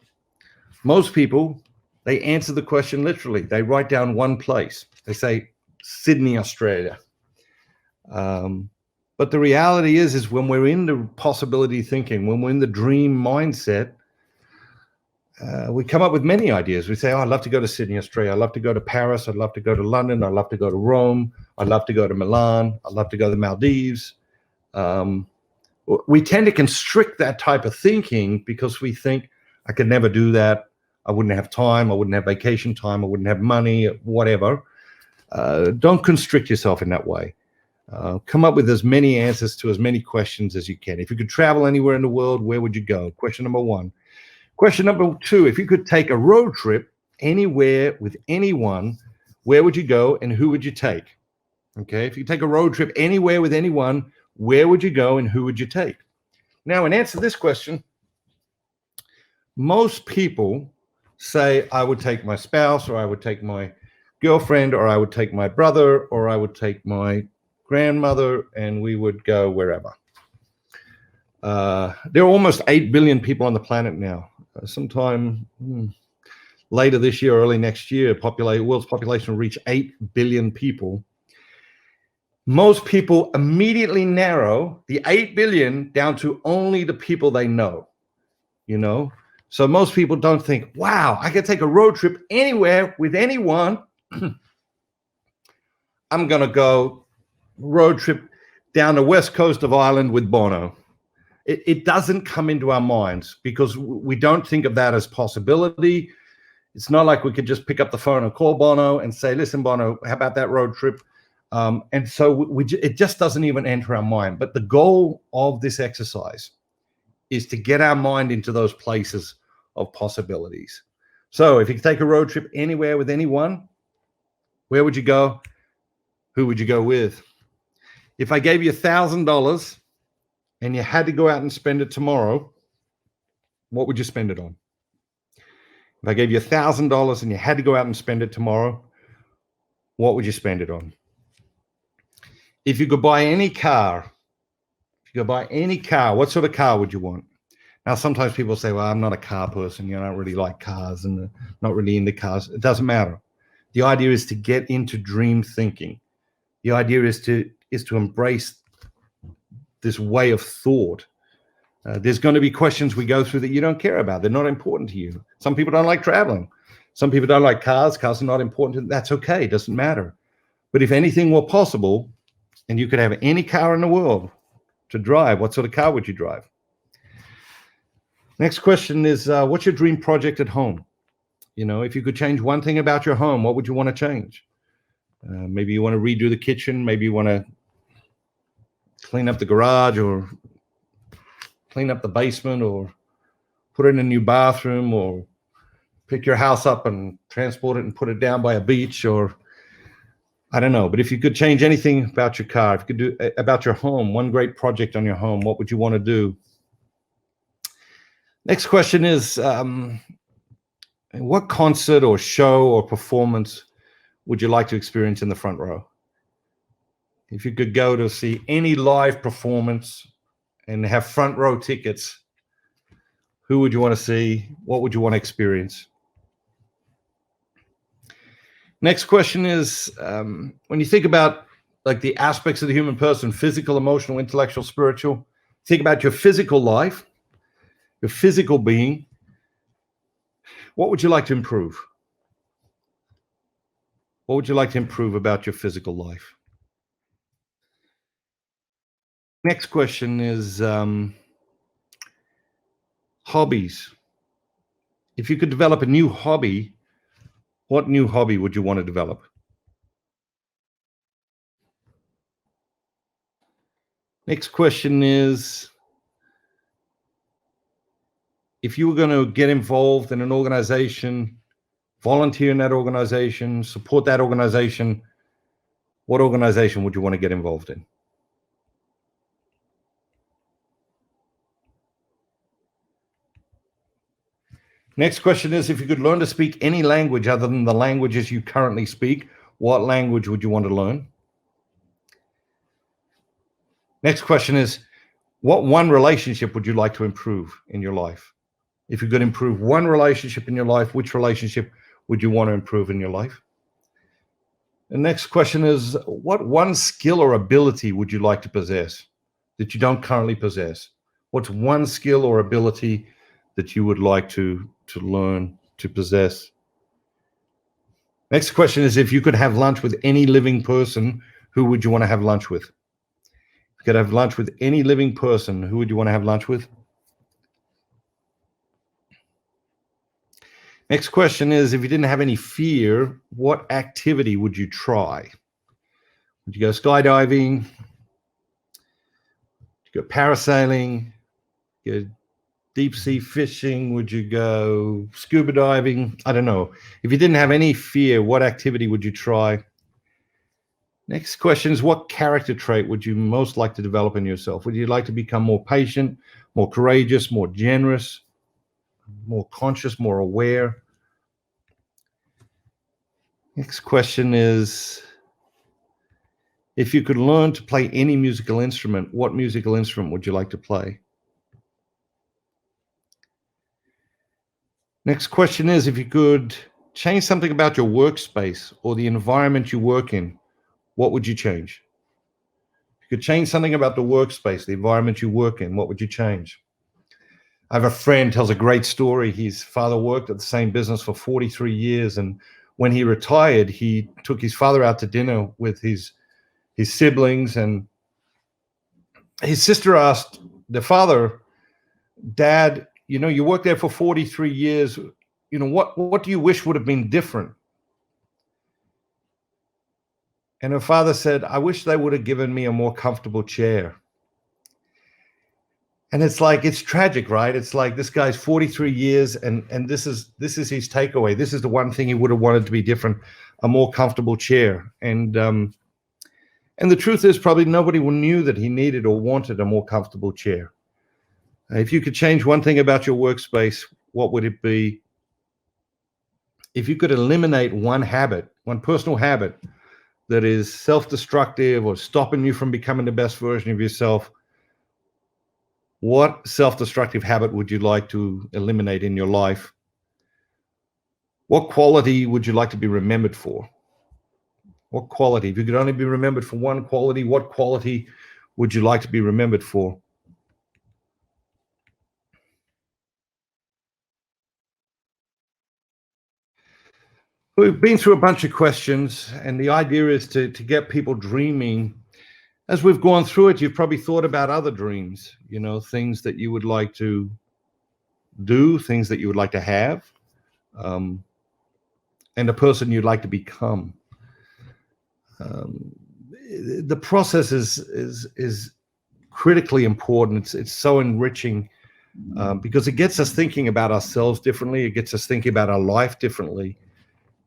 Most people, they answer the question literally. They write down one place. They say Sydney, Australia. But the reality is when we're in the possibility thinking, when we're in the dream mindset, we come up with many ideas. We say, oh, I'd love to go to Sydney, Australia. I'd love to go to Paris. I'd love to go to London. I'd love to go to Rome. I'd love to go to Milan. I'd love to go to the Maldives. We tend to constrict that type of thinking because we think, I could never do that. I wouldn't have time. I wouldn't have vacation time. I wouldn't have money, whatever. Don't constrict yourself in that way. Come up with as many answers to as many questions as you can. If you could travel anywhere in the world, where would you go? Question number 1. Question number 2, if you could take a road trip anywhere with anyone, where would you go and who would you take? Okay, if you take a road trip anywhere with anyone, where would you go and who would you take? Now, in answer to this question, most people say, I would take my spouse, or I would take my girlfriend, or I would take my brother, or I would take my grandmother, and we would go wherever. There are almost 8 billion people on the planet now. Sometime later this year, early next year, world's population will reach 8 billion people. Most people immediately narrow the 8 billion down to only the people they know, you know? So most people don't think, wow, I could take a road trip anywhere with anyone I'm going to go road trip down the west coast of Ireland with Bono. It doesn't come into our minds because we don't think of that as possibility. It's not like we could just pick up the phone and call Bono and say, listen, Bono, how about that road trip? And so it just doesn't even enter our mind. But the goal of this exercise is to get our mind into those places of possibilities. So if you could take a road trip anywhere with anyone, where would you go? Who would you go with? If I gave you $1,000 and you had to go out and spend it tomorrow, what would you spend it on? If I gave you $1,000 and you had to go out and spend it tomorrow, what would you spend it on? If you could buy any car, what sort of car would you want? Now, sometimes people say, well, I'm not a car person. You know, I don't really like cars and not really into cars. It doesn't matter. The idea is to get into dream thinking. The idea is to embrace this way of thought. There's going to be questions we go through that you don't care about. They're not important to you. Some people don't like traveling. Some people don't like cars. Cars are not important to them. That's okay. It doesn't matter. But if anything were possible and you could have any car in the world to drive, what sort of car would you drive? Next question is, what's your dream project at home? You know, if you could change one thing about your home, what would you want to change? Maybe you want to redo the kitchen. Maybe you want to clean up the garage or clean up the basement or put in a new bathroom or pick your house up and transport it and put it down by a beach, or I don't know. But if you could change anything about your car, if you could do about your home, one great project on your home, what would you want to do? Next question is, what concert or show or performance would you like to experience in the front row? If you could go to see any live performance and have front row tickets, who would you want to see? What would you want to experience? Next question is, when you think about like the aspects of the human person, physical, emotional, intellectual, spiritual, think about your physical life, your physical being. What would you like to improve? What would you like to improve about your physical life? Next question is hobbies. If you could develop a new hobby, what new hobby would you want to develop? Next question is, if you were going to get involved in an organization, volunteer in that organization, support that organization, what organization would you want to get involved in? Next question is, if you could learn to speak any language other than the languages you currently speak, what language would you want to learn? Next question is, what one relationship would you like to improve in your life? If you could improve one relationship in your life, which relationship would you want to improve in your life? The next question is, what one skill or ability would you like to possess that you don't currently possess? What's one skill or ability that you would like to learn to possess? Next question is, if you could have lunch with any living person, who would you want to have lunch with? If you could have lunch with any living person, who would you want to have lunch with? Next question is, if you didn't have any fear, what activity would you try? Would you go skydiving? Would you go parasailing? Go deep sea fishing? Would you go scuba diving? I don't know. If you didn't have any fear, what activity would you try? Next question is, what character trait would you most like to develop in yourself? Would you like to become more patient, more courageous, more generous, more conscious, more aware? Next question is, if you could learn to play any musical instrument, what musical instrument would you like to play? Next question is, if you could change something about your workspace or the environment you work in, what would you change? If you could change something about the workspace, the environment you work in, what would you change? I have a friend tells a great story. His father worked at the same business for 43 years, and when he retired, he took his father out to dinner with his siblings, and his sister asked the father, "Dad, you worked there for 43 years. What do you wish would have been different?" And her father said, "I wish they would have given me a more comfortable chair." And it's tragic, right? It's like this guy's 43 years, and this is his takeaway. This is the one thing he would have wanted to be different: a more comfortable chair. And the truth is, probably nobody knew that he needed or wanted a more comfortable chair. If you could change one thing about your workspace, what would it be? If you could eliminate one personal habit that is self-destructive or stopping you from becoming the best version of yourself, what self-destructive habit would you like to eliminate in your life? What quality would you like to be remembered for? What quality? If you could only be remembered for one quality, what quality would you like to be remembered for? We've been through a bunch of questions, and the idea is to get people dreaming. As we've gone through it, you've probably thought about other dreams, things that you would like to do, things that you would like to have, and a person you'd like to become. The process is critically important. It's so enriching because it gets us thinking about ourselves differently. It gets us thinking about our life differently.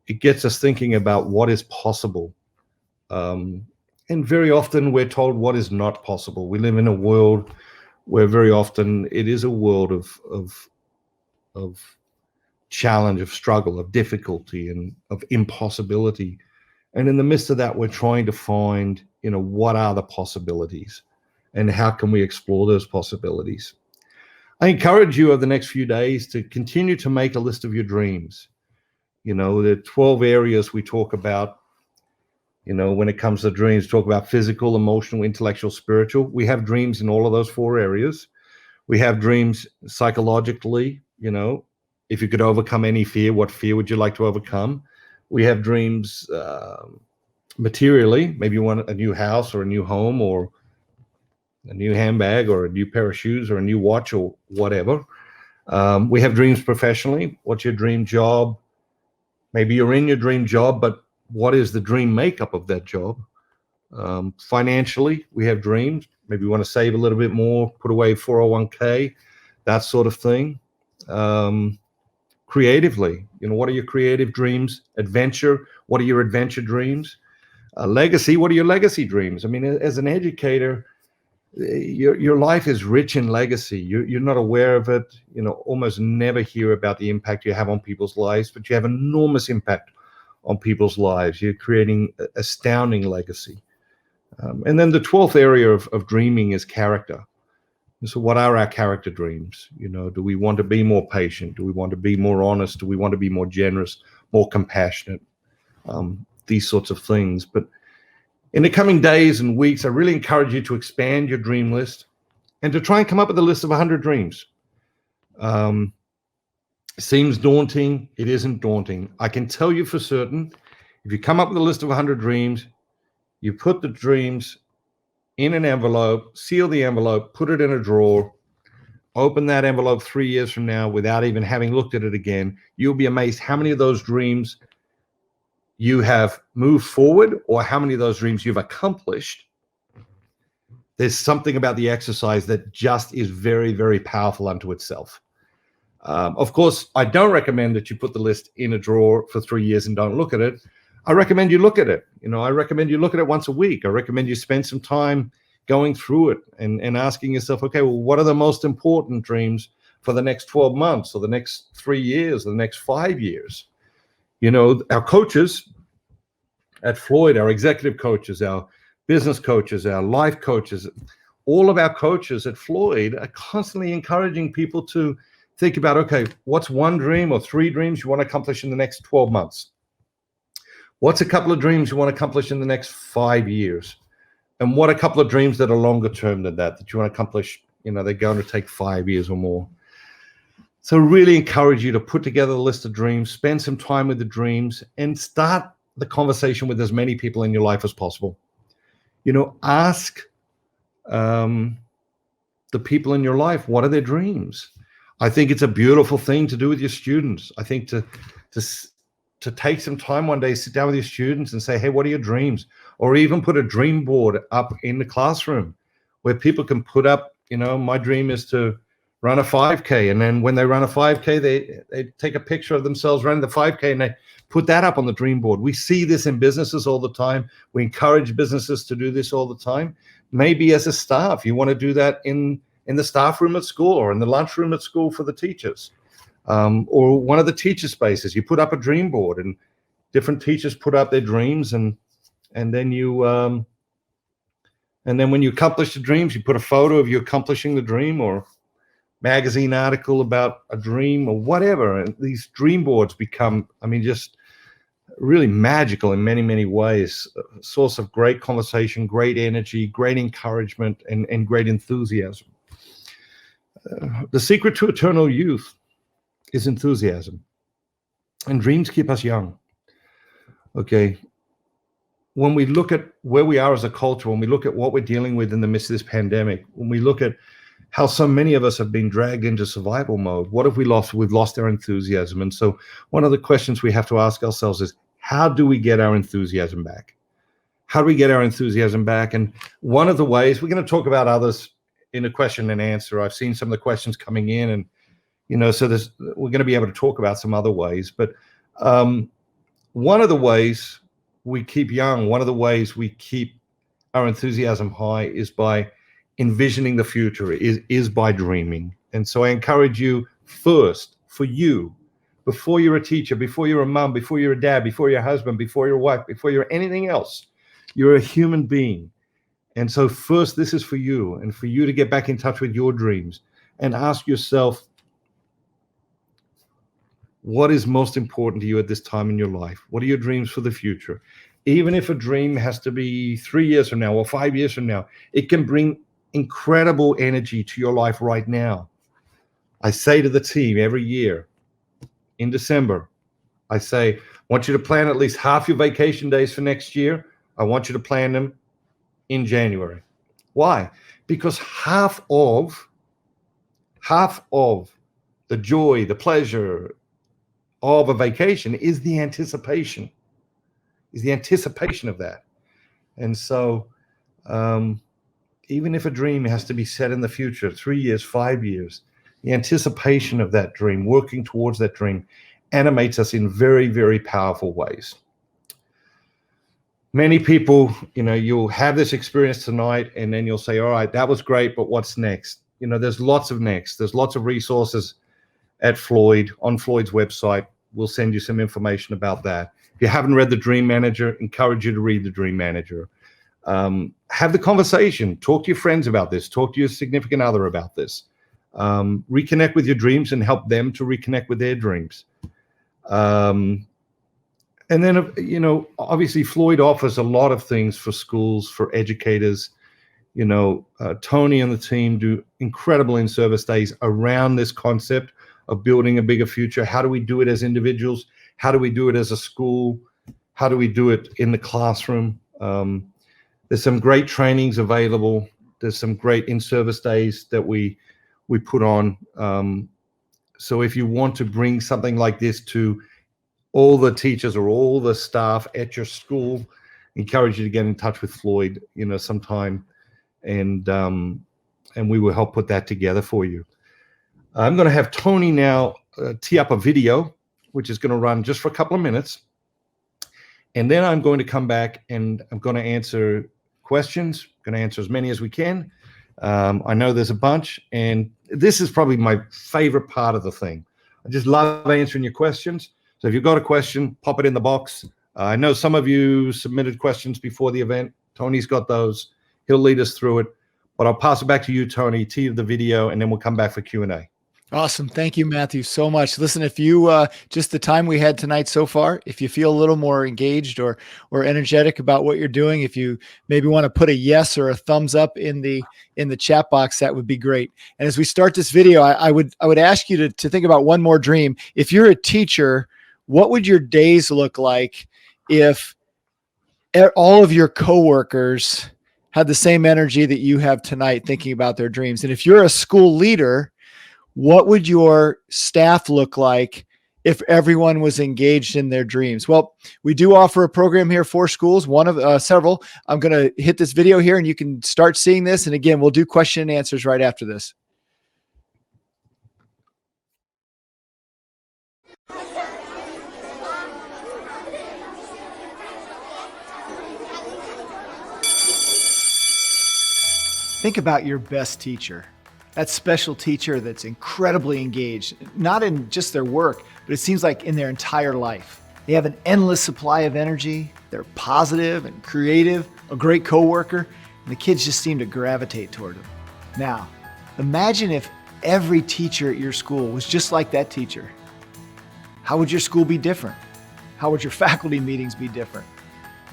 It gets us thinking about what is possible. And very often we're told what is not possible. We live in a world where very often it is a world of challenge, of struggle, of difficulty, and of impossibility. And in the midst of that, we're trying to find, what are the possibilities and how can we explore those possibilities? I encourage you over the next few days to continue to make a list of your dreams. The 12 areas we talk about, when it comes to dreams, talk about physical, emotional, intellectual, spiritual. We have dreams in all of those 4 areas. We have dreams psychologically, if you could overcome any fear, what fear would you like to overcome? We have dreams materially, maybe you want a new house or a new home or a new handbag or a new pair of shoes or a new watch or whatever. We have dreams professionally. What's your dream job? Maybe you're in your dream job, but what is the dream makeup of that job? Financially, we have dreams. Maybe you want to save a little bit more, put away 401k, that sort of thing. Creatively, what are your creative dreams? Adventure, what are your adventure dreams? Legacy, what are your legacy dreams? I mean, as an educator, your life is rich in legacy. You're not aware of it. Almost never hear about the impact you have on people's lives, but you have enormous impact on people's lives. You're creating astounding legacy. And then the 12th area of dreaming is character. So what are our character dreams? Do we want to be more patient? Do we want to be more honest? Do we want to be more generous, more compassionate? These sorts of things. But in the coming days and weeks, I really encourage you to expand your dream list and to try and come up with a list of 100 dreams. Seems daunting. It isn't daunting. I can tell you for certain, if you come up with a list of 100 dreams, you put the dreams in an envelope, seal the envelope, put it in a drawer, open that envelope 3 years from now without even having looked at it again, you'll be amazed how many of those dreams you have moved forward or how many of those dreams you've accomplished. There's something about the exercise that just is very, very powerful unto itself. Of course, I don't recommend that you put the list in a drawer for 3 years and don't look at it. I recommend you look at it. I recommend you look at it once a week. I recommend you spend some time going through it and asking yourself, okay, well, what are the most important dreams for the next 12 months or the next 3 years or the next 5 years? Our coaches at Floyd, our executive coaches, our business coaches, our life coaches, all of our coaches at Floyd are constantly encouraging people to think about, okay, what's one dream or 3 dreams you want to accomplish in the next 12 months? What's a couple of dreams you want to accomplish in the next 5 years? And what a couple of dreams that are longer term than that you want to accomplish, they're going to take 5 years or more. So really encourage you to put together a list of dreams, spend some time with the dreams, and start the conversation with as many people in your life as possible. Ask the people in your life, what are their dreams? I think it's a beautiful thing to do with your students. I think to take some time one day, sit down with your students and say, hey, what are your dreams? Or even put a dream board up in the classroom where people can put up, my dream is to run a 5K. And then when they run a 5K, they take a picture of themselves running the 5K and they put that up on the dream board. We see this in businesses all the time. We encourage businesses to do this all the time. Maybe as a staff, you want to do that in the staff room at school or in the lunchroom at school for the teachers, or one of the teacher spaces. You put up a dream board and different teachers put up their dreams, and then when you accomplish the dreams, you put a photo of you accomplishing the dream or magazine article about a dream or whatever. And these dream boards become, just really magical in many, many ways, a source of great conversation, great energy, great encouragement, and great enthusiasm. The secret to eternal youth is enthusiasm, and dreams keep us young. Okay. When we look at where we are as a culture, when we look at what we're dealing with in the midst of this pandemic, when we look at how so many of us have been dragged into survival mode, what have we lost? We've lost our enthusiasm. And so one of the questions we have to ask ourselves is, how do we get our enthusiasm back? How do we get our enthusiasm back? And one of the ways, we're going to talk about others in a question and answer. I've seen some of the questions coming in, and so we're going to be able to talk about some other ways. But one of the ways we keep young, one of the ways we keep our enthusiasm high is by envisioning the future, is by dreaming. And so I encourage you first, for you, before you're a teacher, before you're a mom, before you're a dad, before you're a husband, before you're a wife, before you're anything else, you're a human being. And so first, this is for you, and for you to get back in touch with your dreams and ask yourself, what is most important to you at this time in your life? What are your dreams for the future? Even if a dream has to be 3 years from now or 5 years from now, it can bring incredible energy to your life right now. I say to the team every year in December, I say, I want you to plan at least half your vacation days for next year. I want you to plan them in January. Why? Because half of the joy, the pleasure of a vacation is the anticipation of that. And so even if a dream has to be set in the future, 3 years, 5 years, the anticipation of that dream, working towards that dream, animates us in very, very powerful ways. Many people, you'll have this experience tonight, and then you'll say, all right, that was great, but what's next? There's lots of next. There's lots of resources at Floyd, on Floyd's website. We'll send you some information about that. If you haven't read The Dream Manager, encourage you to read The Dream Manager. Have the conversation. Talk to your friends about this. Talk to your significant other about this. Reconnect with your dreams and help them to reconnect with their dreams. And then, obviously Floyd offers a lot of things for schools, for educators. Tony and the team do incredible in-service days around this concept of building a bigger future. How do we do it as individuals? How do we do it as a school? How do we do it in the classroom? There's some great trainings available. There's some great in-service days that we put on. So if you want to bring something like this to all the teachers or all the staff at your school, encourage you to get in touch with Floyd, sometime, and we will help put that together for you. I'm going to have Tony now tee up a video, which is going to run just for a couple of minutes. And then I'm going to come back and I'm going to answer questions. I'm going to answer as many as we can. I know there's a bunch, and this is probably my favorite part of the thing. I just love answering your questions. So if you've got a question, pop it in the box. I know some of you submitted questions before the event. Tony's got those. He'll lead us through it. But I'll pass it back to you, Tony, to the video, and then we'll come back for Q&A. Awesome. Thank you, Matthew, so much. Listen, if you just the time we had tonight so far, if you feel a little more engaged or energetic about what you're doing, if you maybe want to put a yes or a thumbs up in the chat box, that would be great. And as we start this video, I would ask you to think about one more dream. If you're a teacher, what would your days look like if all of your coworkers had the same energy that you have tonight thinking about their dreams? And if you're a school leader, what would your staff look like if everyone was engaged in their dreams? Well, we do offer a program here for schools, one of several. I'm going to hit this video here and you can start seeing this. And again, we'll do question and answers right after this. Think about your best teacher. That special teacher that's incredibly engaged, not in just their work, but it seems like in their entire life. They have an endless supply of energy. They're positive and creative, a great coworker, and the kids just seem to gravitate toward them. Now, imagine if every teacher at your school was just like that teacher. How would your school be different? How would your faculty meetings be different?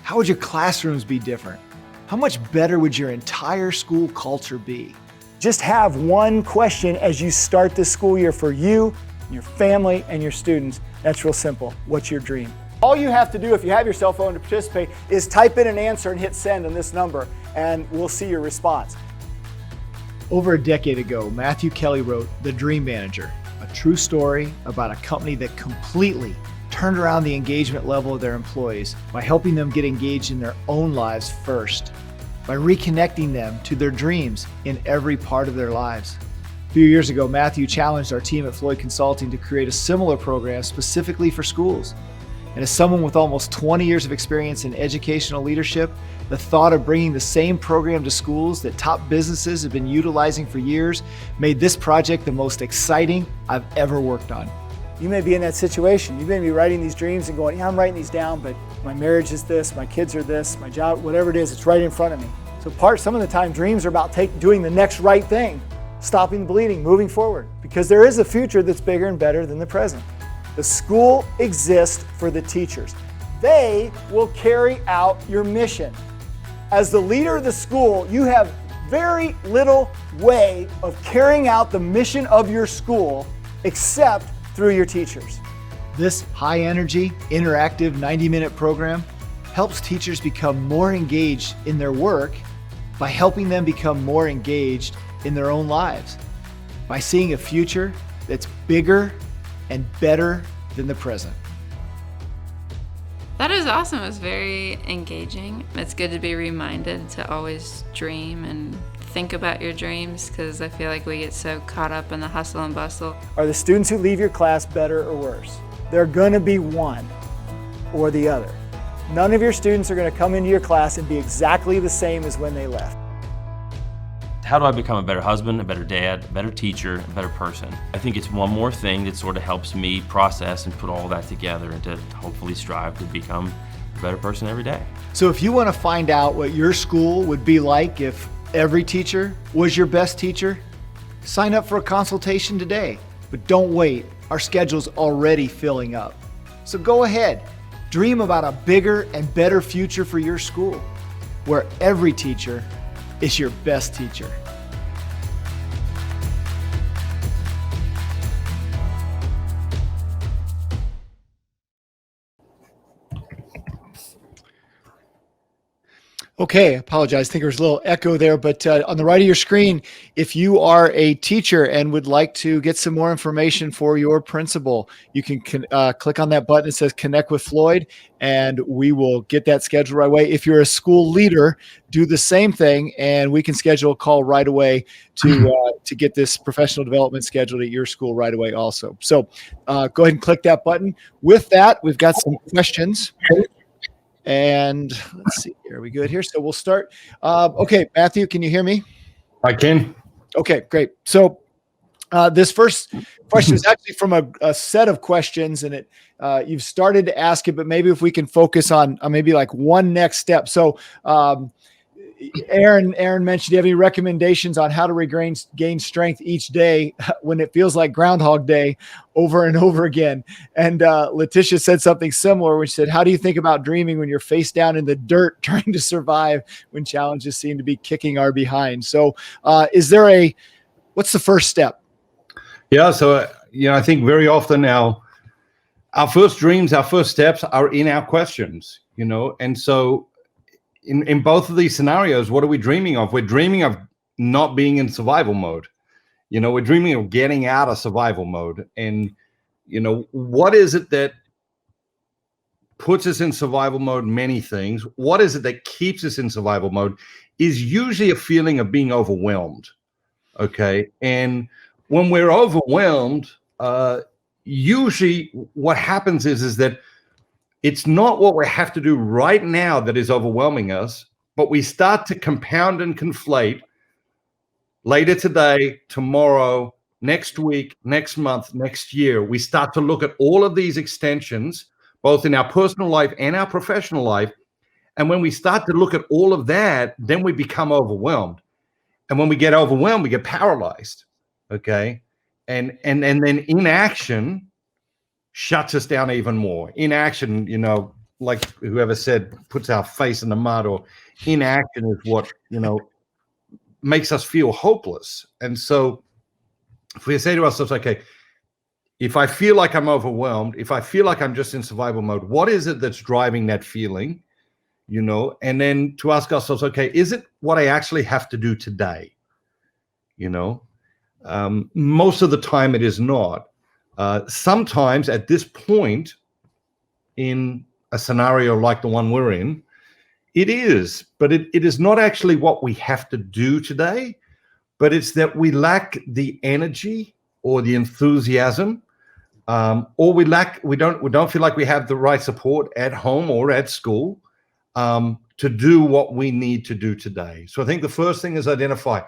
How would your classrooms be different? How much better would your entire school culture be? Just have one question as you start this school year for you, your family, and your students. That's real simple. What's your dream? All you have to do if you have your cell phone to participate is type in an answer and hit send on this number, and we'll see your response. Over a decade ago, Matthew Kelly wrote The Dream Manager, a true story about a company that completely turned around the engagement level of their employees by helping them get engaged in their own lives first, by reconnecting them to their dreams in every part of their lives. A few years ago, Matthew challenged our team at Floyd Consulting to create a similar program specifically for schools. And as someone with almost 20 years of experience in educational leadership, the thought of bringing the same program to schools that top businesses have been utilizing for years made this project the most exciting I've ever worked on. You may be in that situation. You may be writing these dreams and going, yeah, I'm writing these down, but my marriage is this, my kids are this, my job, whatever it is, it's right in front of me. So some of the time, dreams are about doing the next right thing, stopping the bleeding, moving forward, because there is a future that's bigger and better than the present. The school exists for the teachers. They will carry out your mission. As the leader of the school, you have very little way of carrying out the mission of your school except through your teachers. This high-energy, interactive 90-minute program helps teachers become more engaged in their work by helping them become more engaged in their own lives, by seeing a future that's bigger and better than the present. That is awesome. It was very engaging. It's good to be reminded to always dream and think about your dreams, because I feel like we get so caught up in the hustle and bustle. Are the students who leave your class better or worse? They're going to be one or the other. None of your students are going to come into your class and be exactly the same as when they left. How do I become a better husband, a better dad, a better teacher, a better person? I think it's one more thing that sort of helps me process and put all that together and to hopefully strive to become a better person every day. So if you want to find out what your school would be like if every teacher was your best teacher, sign up for a consultation today. But don't wait. Our schedule's already filling up. So go ahead. Dream about a bigger and better future for your school, where every teacher is your best teacher. Okay, I apologize. I think there's a little echo there, but on the right of your screen, if you are a teacher and would like to get some more information for your principal, you can click on that button that says Connect with Floyd, and we will get that scheduled right away. If you're a school leader, do the same thing, and we can schedule a call right away to get this professional development scheduled at your school right away also. So go ahead and click that button. With that, we've got some questions. And let's see, are we good here? So we'll start. Okay, Matthew, can you hear me? I can. Okay, great. So this first question is actually from a set of questions, and you've started to ask it, but maybe if we can focus on maybe like one next step. So Aaron mentioned, do you have any recommendations on how to gain strength each day when it feels like Groundhog Day over and over again? And Letitia said something similar, which said, how do you think about dreaming when you're face down in the dirt trying to survive when challenges seem to be kicking our behind? So what's the first step? Yeah. So, I think very often our first dreams, our first steps are in our questions, and so in both of these scenarios, what are we dreaming of? We're dreaming of not being in survival mode. We're dreaming of getting out of survival mode. And, what is it that puts us in survival mode? Many things. What is it that keeps us in survival mode is usually a feeling of being overwhelmed. Okay. And when we're overwhelmed, usually what happens is that it's not what we have to do right now that is overwhelming us, but we start to compound and conflate later today, tomorrow, next week, next month, next year. We start to look at all of these extensions, both in our personal life and our professional life. And when we start to look at all of that, then we become overwhelmed. And when we get overwhelmed, we get paralyzed. Okay. And then inaction shuts us down even more. Inaction, like whoever said, puts our face in the mud, or inaction is what, makes us feel hopeless. And so if we say to ourselves, okay, if I feel like I'm overwhelmed, if I feel like I'm just in survival mode, what is it that's driving that feeling? And then to ask ourselves, okay, is it what I actually have to do today? Most of the time it is not. Sometimes at this point in a scenario like the one we're in, it is, but it is not actually what we have to do today, but it's that we lack the energy or the enthusiasm, or we don't feel like we have the right support at home or at school to do what we need to do today. So I think the first thing is identify,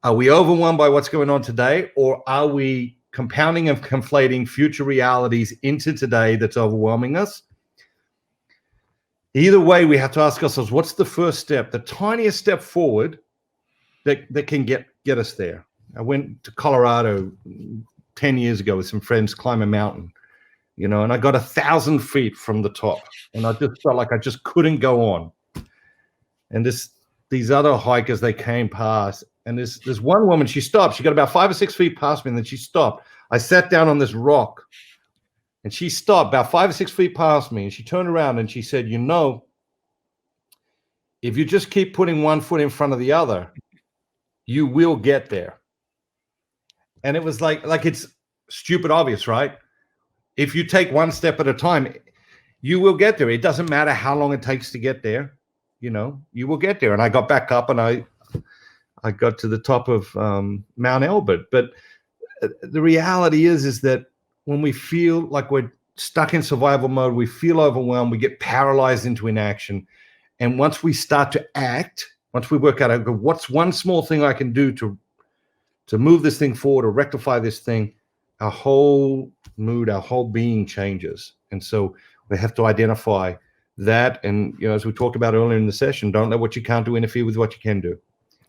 are we overwhelmed by what's going on today, or are we compounding and conflating future realities into today that's overwhelming us? Either way, we have to ask ourselves, what's the first step, the tiniest step forward that can get us there? I went to Colorado 10 years ago with some friends, climb a mountain, and I got 1,000 feet from the top, and I just felt like I just couldn't go on. And these other hikers, they came past, and there's one woman, she stopped. She got about 5 or 6 feet past me, and then she stopped. I sat down on this rock, and she stopped about 5 or 6 feet past me, and she turned around and she said, if you just keep putting one foot in front of the other, you will get there. And it was like it's stupid obvious, right? If you take one step at a time, you will get there. It doesn't matter how long it takes to get there. You will get there. And I got back up and I got to the top of Mount Elbert. But the reality is that when we feel like we're stuck in survival mode, we feel overwhelmed, we get paralyzed into inaction. And once we start to act, once we work out, what's one small thing I can do to move this thing forward or rectify this thing, our whole mood, our whole being changes. And so we have to identify that. And, as we talked about earlier in the session, don't let what you can't do interfere with what you can do.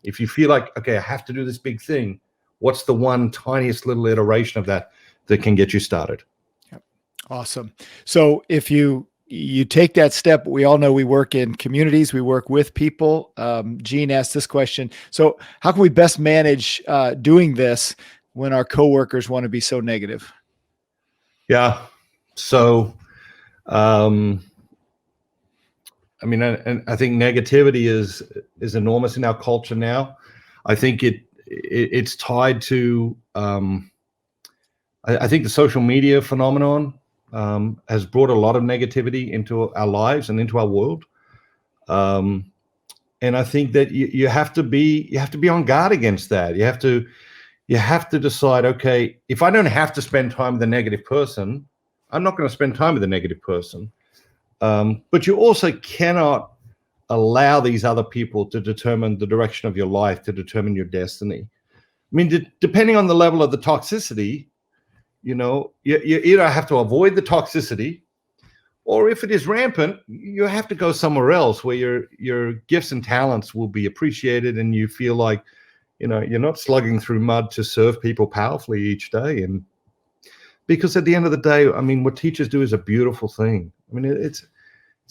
If you feel like, okay, I have to do this big thing, what's the one tiniest little iteration of that can get you started? Yep. Awesome. So if you take that step, we all know we work in communities, we work with people. Gene asked this question. So how can we best manage doing this when our coworkers want to be so negative? Yeah. So, I think negativity is enormous in our culture now. I think it's tied to, I think the social media phenomenon has brought a lot of negativity into our lives and into our world. And I think that you have to be on guard against that. You have to decide, okay, if I don't have to spend time with a negative person, I'm not going to spend time with a negative person. But you also cannot allow these other people to determine the direction of your life, to determine your destiny. I mean, depending on the level of the toxicity, you either have to avoid the toxicity, Or if it is rampant, you have to go somewhere else where your gifts and talents will be appreciated, and you feel like, you're not slugging through mud to serve people powerfully each day. And because at the end of the day, I mean, what teachers do is a beautiful thing. I mean, it's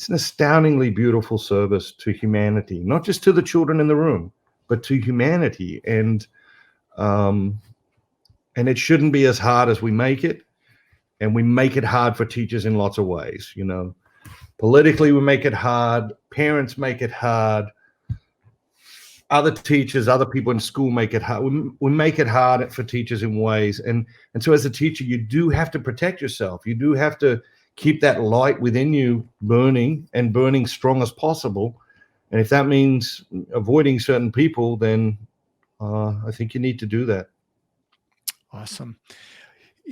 an astoundingly beautiful service to humanity, not just to the children in the room, but to humanity. And it shouldn't be as hard as we make it. And we make it hard for teachers in lots of ways. Politically, we make it hard. Parents make it hard. Other teachers, other people in school make it hard. We make it hard for teachers in ways. And so as a teacher, you do have to protect yourself. You do have to keep that light within you burning strong as possible. And if that means avoiding certain people, then I think you need to do that. Awesome.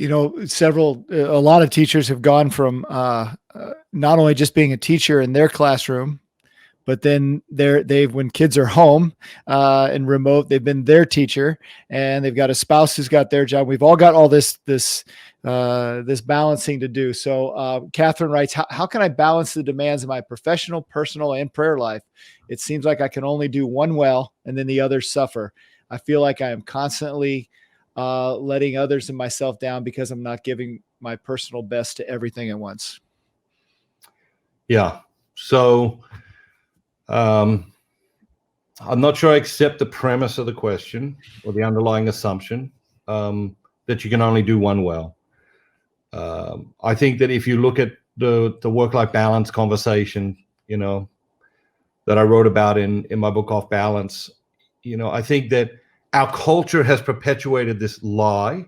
A lot of teachers have gone from not only just being a teacher in their classroom, but then when kids are home and remote, they've been their teacher, and they've got a spouse who's got their job. We've all got all this balancing to do. So Catherine writes, how can I balance the demands of my professional, personal, and prayer life? It seems like I can only do one well, and then the others suffer. I feel like I am constantly letting others and myself down because I'm not giving my personal best to everything at once. Yeah. So I'm not sure I accept the premise of the question or the underlying assumption that you can only do one well. I think that if you look at the work-life balance conversation, that I wrote about in my book Off Balance, I think that our culture has perpetuated this lie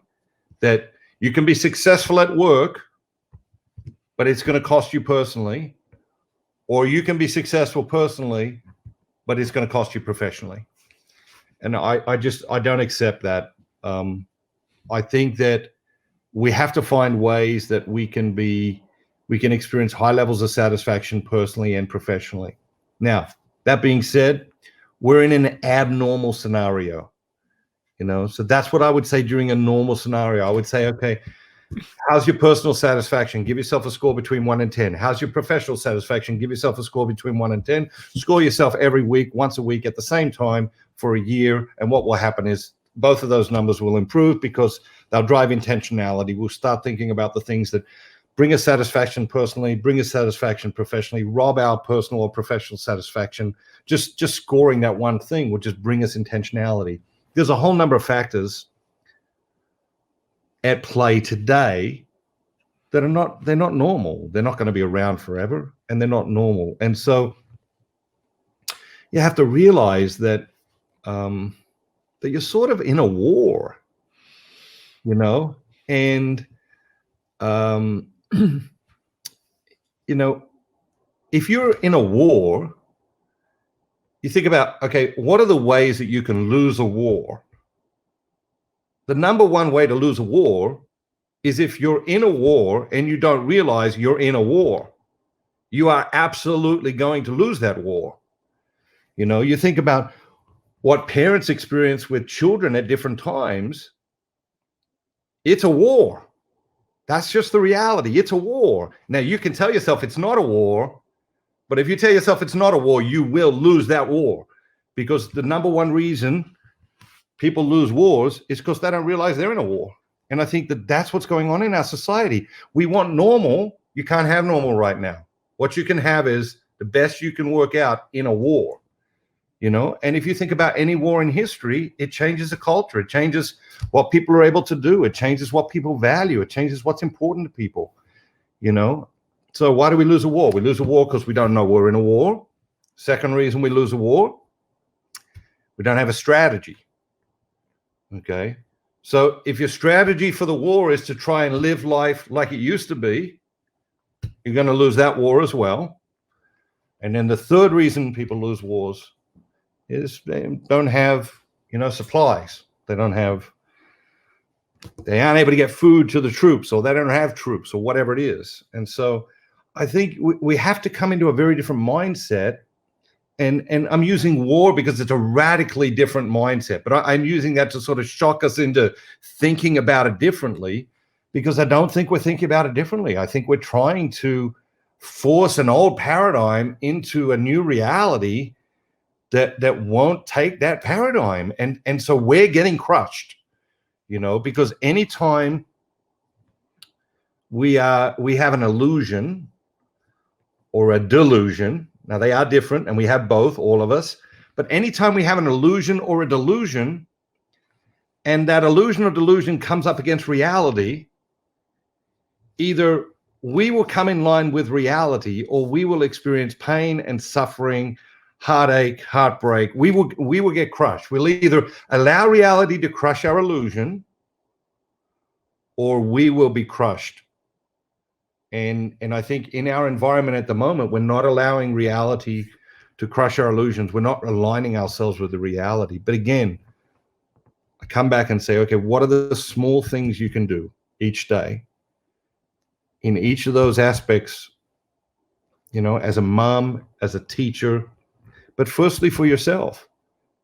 that you can be successful at work, but it's going to cost you personally, or you can be successful personally, but it's going to cost you professionally. And I don't accept that. I think that we have to find ways that we can experience high levels of satisfaction personally and professionally. Now, that being said, we're in an abnormal scenario. So that's what I would say during a normal scenario. I would say, okay, how's your personal satisfaction? Give yourself a score between 1 and 10. How's your professional satisfaction? Give yourself a score between 1 and 10. Score yourself every week, once a week at the same time for a year. And what will happen is both of those numbers will improve because they'll drive intentionality. We'll start thinking about the things that bring us satisfaction personally, bring us satisfaction professionally, rob our personal or professional satisfaction. Just scoring that one thing will just bring us intentionality. There's a whole number of factors at play today that they're not normal. They're not going to be around forever, and they're not normal. And so you have to realize that that you're sort of in a war, and if you're in a war, you think about, okay, what are the ways that you can lose a war? The number one way to lose a war is if you're in a war and you don't realize you're in a war. You are absolutely going to lose that war. You think about what parents experience with children at different times. It's a war. That's just the reality. It's a war. Now, you can tell yourself it's not a war, but if you tell yourself it's not a war, you will lose that war, because the number one reason people lose wars is because they don't realize they're in a war. And I think that that's what's going on in our society. We want normal. You can't have normal right now. What you can have is the best you can work out in a war, And if you think about any war in history, it changes the culture. It changes what people are able to do. It changes what people value. It changes what's important to people, So why do we lose a war? We lose a war because we don't know we're in a war. Second reason we lose a war, we don't have a strategy. Okay. So if your strategy for the war is to try and live life like it used to be, you're going to lose that war as well. And then the third reason people lose wars is they don't have, supplies. They aren't able to get food to the troops, or they don't have troops, or whatever it is. And so I think we have to come into a very different mindset. And I'm using war because it's a radically different mindset, but I'm using that to sort of shock us into thinking about it differently, because I don't think we're thinking about it differently. I think we're trying to force an old paradigm into a new reality that won't take that paradigm. And so we're getting crushed, because anytime we have an illusion or a delusion, now they are different and we have both, all of us, but anytime we have an illusion or a delusion, and that illusion or delusion comes up against reality, either we will come in line with reality or we will experience pain and suffering, heartache, heartbreak. We will get crushed. We'll either allow reality to crush our illusion or we will be crushed. And I think in our environment at the moment, we're not allowing reality to crush our illusions. We're not aligning ourselves with the reality. But again, I come back and say, okay, what are the small things you can do each day in each of those aspects, as a mom, as a teacher, but firstly for yourself.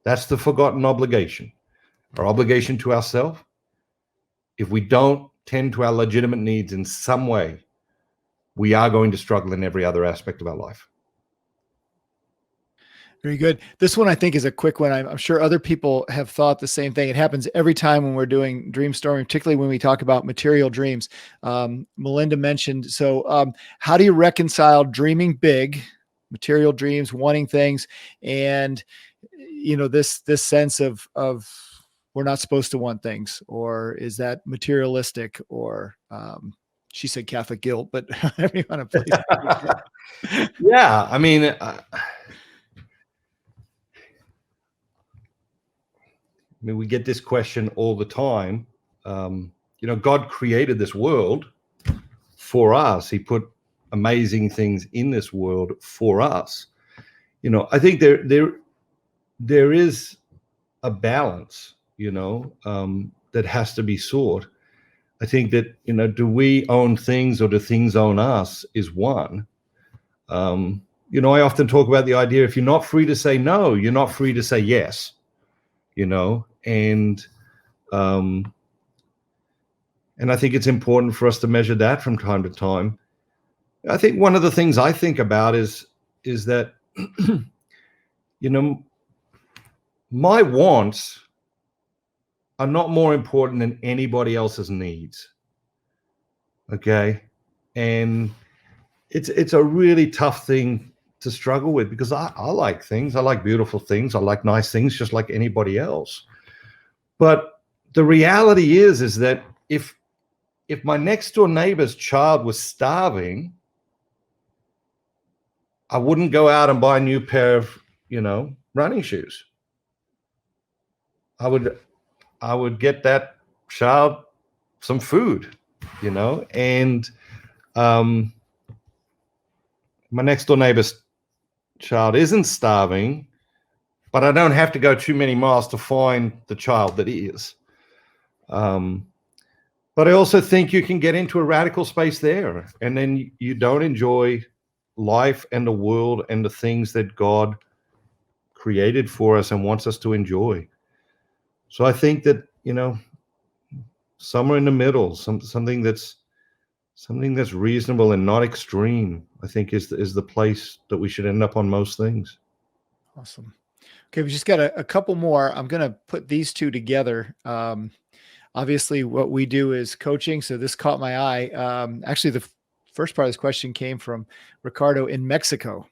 That's the forgotten obligation, our obligation to ourselves. If we don't tend to our legitimate needs in some way, we are going to struggle in every other aspect of our life. Very good. This one I think is a quick one. I'm sure other people have thought the same thing. It happens every time when we're doing dream storming, particularly when we talk about material dreams. Melinda mentioned, so how do you reconcile dreaming big, material dreams, wanting things, and this sense of we're not supposed to want things, or is that materialistic, or she said Catholic guilt, but however you want to place it. Yeah, I mean, we get this question all the time. God created this world for us. He put amazing things in this world for us. I think there is a balance, that has to be sought. I think that, do we own things or do things own us is one. I often talk about the idea, if you're not free to say no, you're not free to say yes. And I think it's important for us to measure that from time to time. I think one of the things I think about is that, my wants are not more important than anybody else's needs. Okay. And it's a really tough thing to struggle with, because I like things. I like beautiful things. I like nice things just like anybody else. But the reality is that if my next door neighbor's child was starving, I wouldn't go out and buy a new pair of, running shoes. I would get that child some food, and my next door neighbor's child isn't starving, but I don't have to go too many miles to find the child that is. But I also think you can get into a radical space there, and then you don't enjoy life and the world and the things that God created for us and wants us to enjoy. So I think that, somewhere in the middle, something that's reasonable and not extreme, I think is the place that we should end up on most things. Awesome. Okay, we just got a couple more. I'm going to put these two together. Obviously, what we do is coaching, so this caught my eye. Actually, the first part of this question came from Ricardo in Mexico,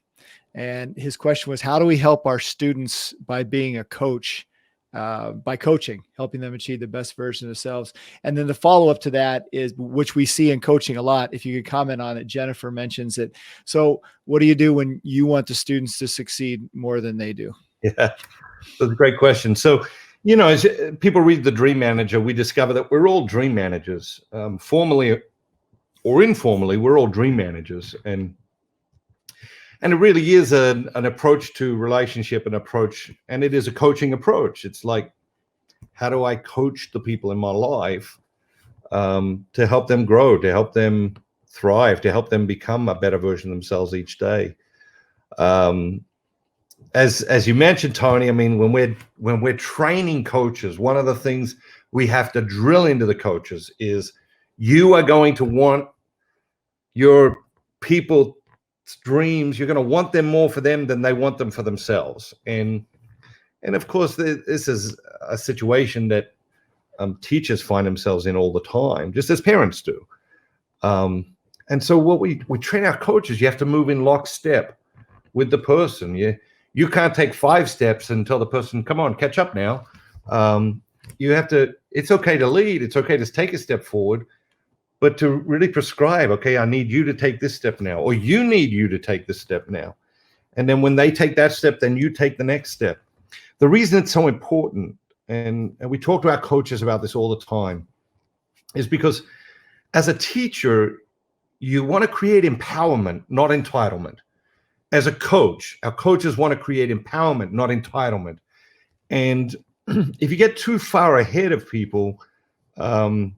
and his question was, how do we help our students by being a coach, by coaching, helping them achieve the best version of themselves? And then the follow-up to that is, which we see in coaching a lot, if you could comment on it. Jennifer mentions it. So what do you do when you want the students to succeed more than they do? Yeah, that's a great question. So, as people read The Dream Manager, we discover that we're all dream managers. Formally or informally, we're all dream managers. And it really is an approach to relationship, and it is a coaching approach. It's like, how do I coach the people in my life to help them grow, to help them thrive, to help them become a better version of themselves each day? As you mentioned, Tony, I mean, when we're training coaches, one of the things we have to drill into the coaches is, you are going to want your people dreams, you're going to want them more for them than they want them for themselves. And of course, this is a situation that teachers find themselves in all the time, just as parents do. And so what we train our coaches, you have to move in lockstep with the person. You can't take 5 steps and tell the person, come on, catch up now. You have to, it's okay to lead. It's okay to take a step forward, but to really prescribe, okay, I need you to take this step now, or you need you to take this step now. And then when they take that step, then you take the next step. The reason it's so important, and we talk to our coaches about this all the time, is because as a teacher, you want to create empowerment, not entitlement. As a coach, our coaches want to create empowerment, not entitlement. And if you get too far ahead of people, then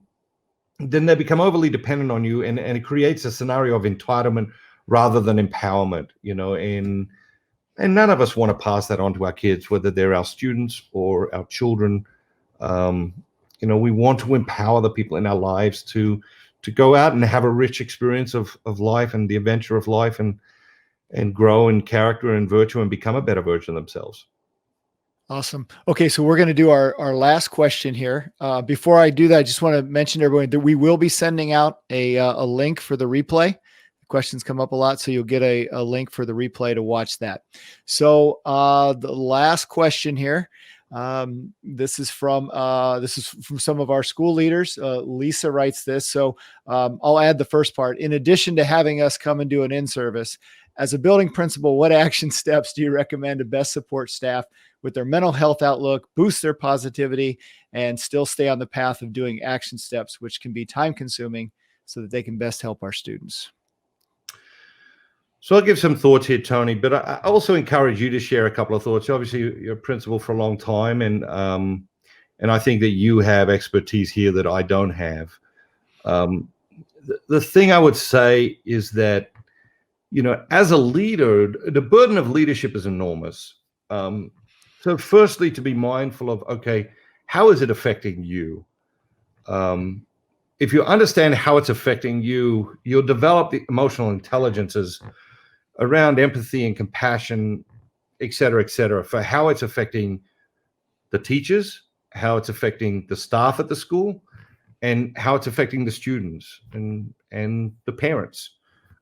they become overly dependent on you, and it creates a scenario of entitlement rather than empowerment, and none of us want to pass that on to our kids, whether they're our students or our children. We want to empower the people in our lives to go out and have a rich experience of life and the adventure of life, and grow in character and virtue and become a better version of themselves. Awesome. Okay, so we're going to do our last question here. Before I do that, I just want to mention to everyone that we will be sending out a link for the replay. Questions come up a lot, so you'll get a link for the replay to watch that. So the last question here, this is from some of our school leaders. Lisa writes this. So I'll add the first part. In addition to having us come and do an in-service, as a building principal, what action steps do you recommend to best support staff with their mental health outlook, boost their positivity, and still stay on the path of doing action steps, which can be time consuming, so that they can best help our students? So I'll give some thoughts here, Tony, but I also encourage you to share a couple of thoughts. Obviously, you're a principal for a long time, and I think that you have expertise here that I don't have. The thing I would say is that, as a leader, the burden of leadership is enormous. So firstly, to be mindful of, okay, how is it affecting you? If you understand how it's affecting you, you'll develop the emotional intelligences around empathy and compassion, et cetera, for how it's affecting the teachers, how it's affecting the staff at the school, and how it's affecting the students and the parents.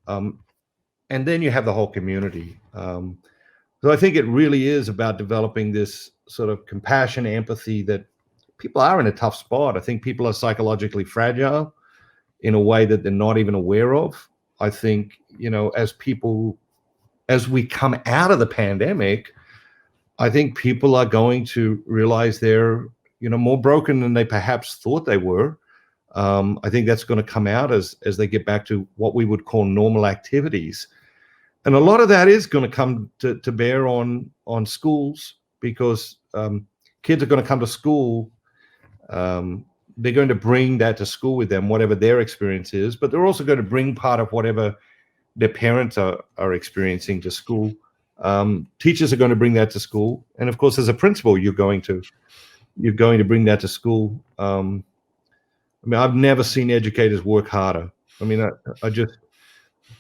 And then you have the whole community. So I think it really is about developing this sort of compassion, empathy, that people are in a tough spot. I think people are psychologically fragile in a way that they're not even aware of. I think, as we come out of the pandemic, I think people are going to realize they're, more broken than they perhaps thought they were. I think that's going to come out as they get back to what we would call normal activities. And a lot of that is going to come to bear on schools, because kids are going to come to school. They're going to bring that to school with them, whatever their experience is, but they're also going to bring part of whatever their parents are experiencing to school. Teachers are going to bring that to school. And of course, as a principal, you're going to bring that to school. I've never seen educators work harder.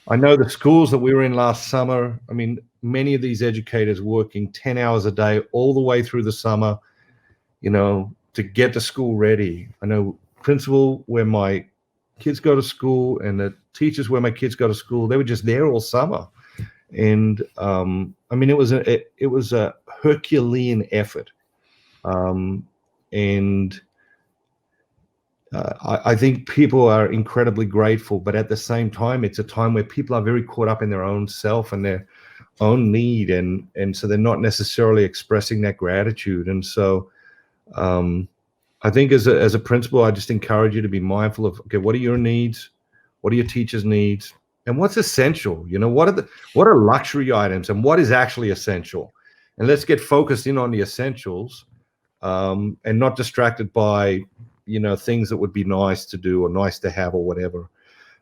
I know the schools that we were in last summer, many of these educators working 10 hours a day all the way through the summer, to get the school ready. I know principal where my kids go to school and the teachers where my kids go to school, they were just there all summer. And it was a Herculean effort. I think people are incredibly grateful, but at the same time, it's a time where people are very caught up in their own self and their own need, and so they're not necessarily expressing that gratitude. And so I think as a principal, I just encourage you to be mindful of, okay, what are your needs? What are your teachers' needs? And what's essential? What are luxury items, and what is actually essential? And let's get focused in on the essentials, and not distracted by things that would be nice to do or nice to have or whatever.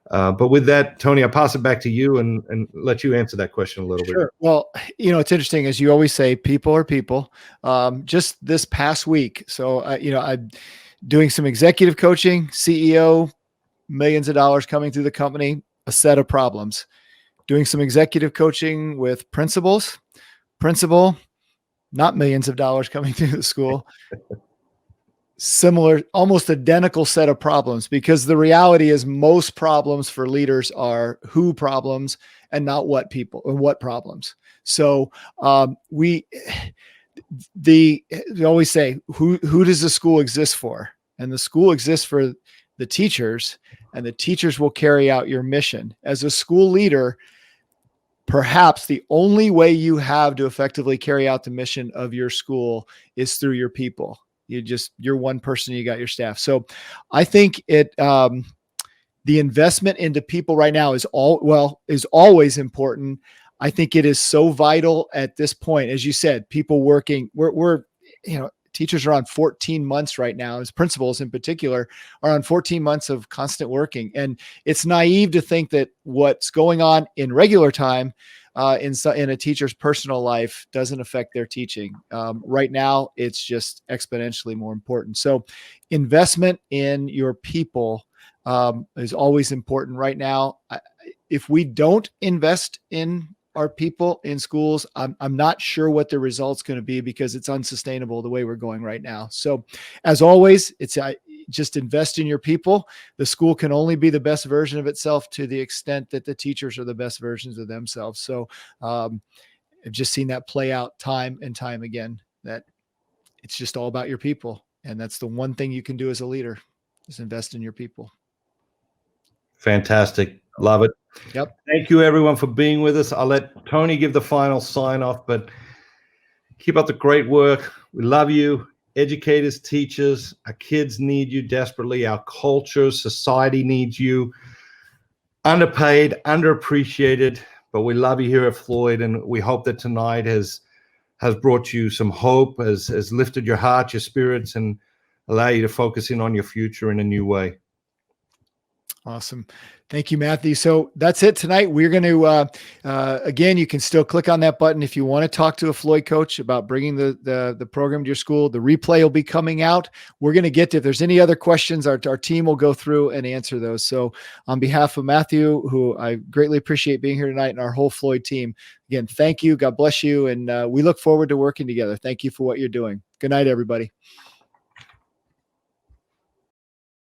But with that, Tony, I'll pass it back to you and let you answer that question a little bit. Well, it's interesting, as you always say, people are people. Just this past week, so I'm doing some executive coaching, CEO, millions of dollars coming through the company, a set of problems. doing some executive coaching with principals. Principal, not millions of dollars coming through the school. Similar, almost identical set of problems, because the reality is most problems for leaders are who problems and not what people or what problems. So we always say, who does the school exist for? And the school exists for the teachers, and the teachers will carry out your mission. As a school leader, perhaps the only way you have to effectively carry out the mission of your school is through your people. You're one person, you got your staff. So I think the investment into people right now is always important. I think it is so vital at this point. As you said, people working, teachers are on 14 months right now, as principals in particular are on 14 months of constant working. And it's naive to think that what's going on in regular time in a teacher's personal life doesn't affect their teaching. Right now, it's just exponentially more important. So investment in your people is always important right now. If we don't invest in our people in schools, I'm not sure what the result's going to be, because it's unsustainable the way we're going right now. So as always, it's just invest in your people. The school can only be the best version of itself to the extent that the teachers are the best versions of themselves. So I've just seen that play out time and time again, that it's just all about your people. And that's the one thing you can do as a leader, is invest in your people. Fantastic. Love it. Yep. Thank you, everyone, for being with us. I'll let Tony give the final sign off, but keep up the great work. We love you. Educators, teachers, our kids need you desperately. Our culture, society needs you. Underpaid, underappreciated, but we love you here at Floyd, and we hope that tonight has brought you some hope, has lifted your heart, your spirits, and allow you to focus in on your future in a new way. Awesome. Thank you, Matthew. So that's it tonight. We're going to, again, you can still click on that button if you want to talk to a Floyd coach about bringing the program to your school. The replay will be coming out. We're going to get to, if there's any other questions, our team will go through and answer those. So on behalf of Matthew, who I greatly appreciate being here tonight, and our whole Floyd team, again, thank you. God bless you. And we look forward to working together. Thank you for what you're doing. Good night, everybody.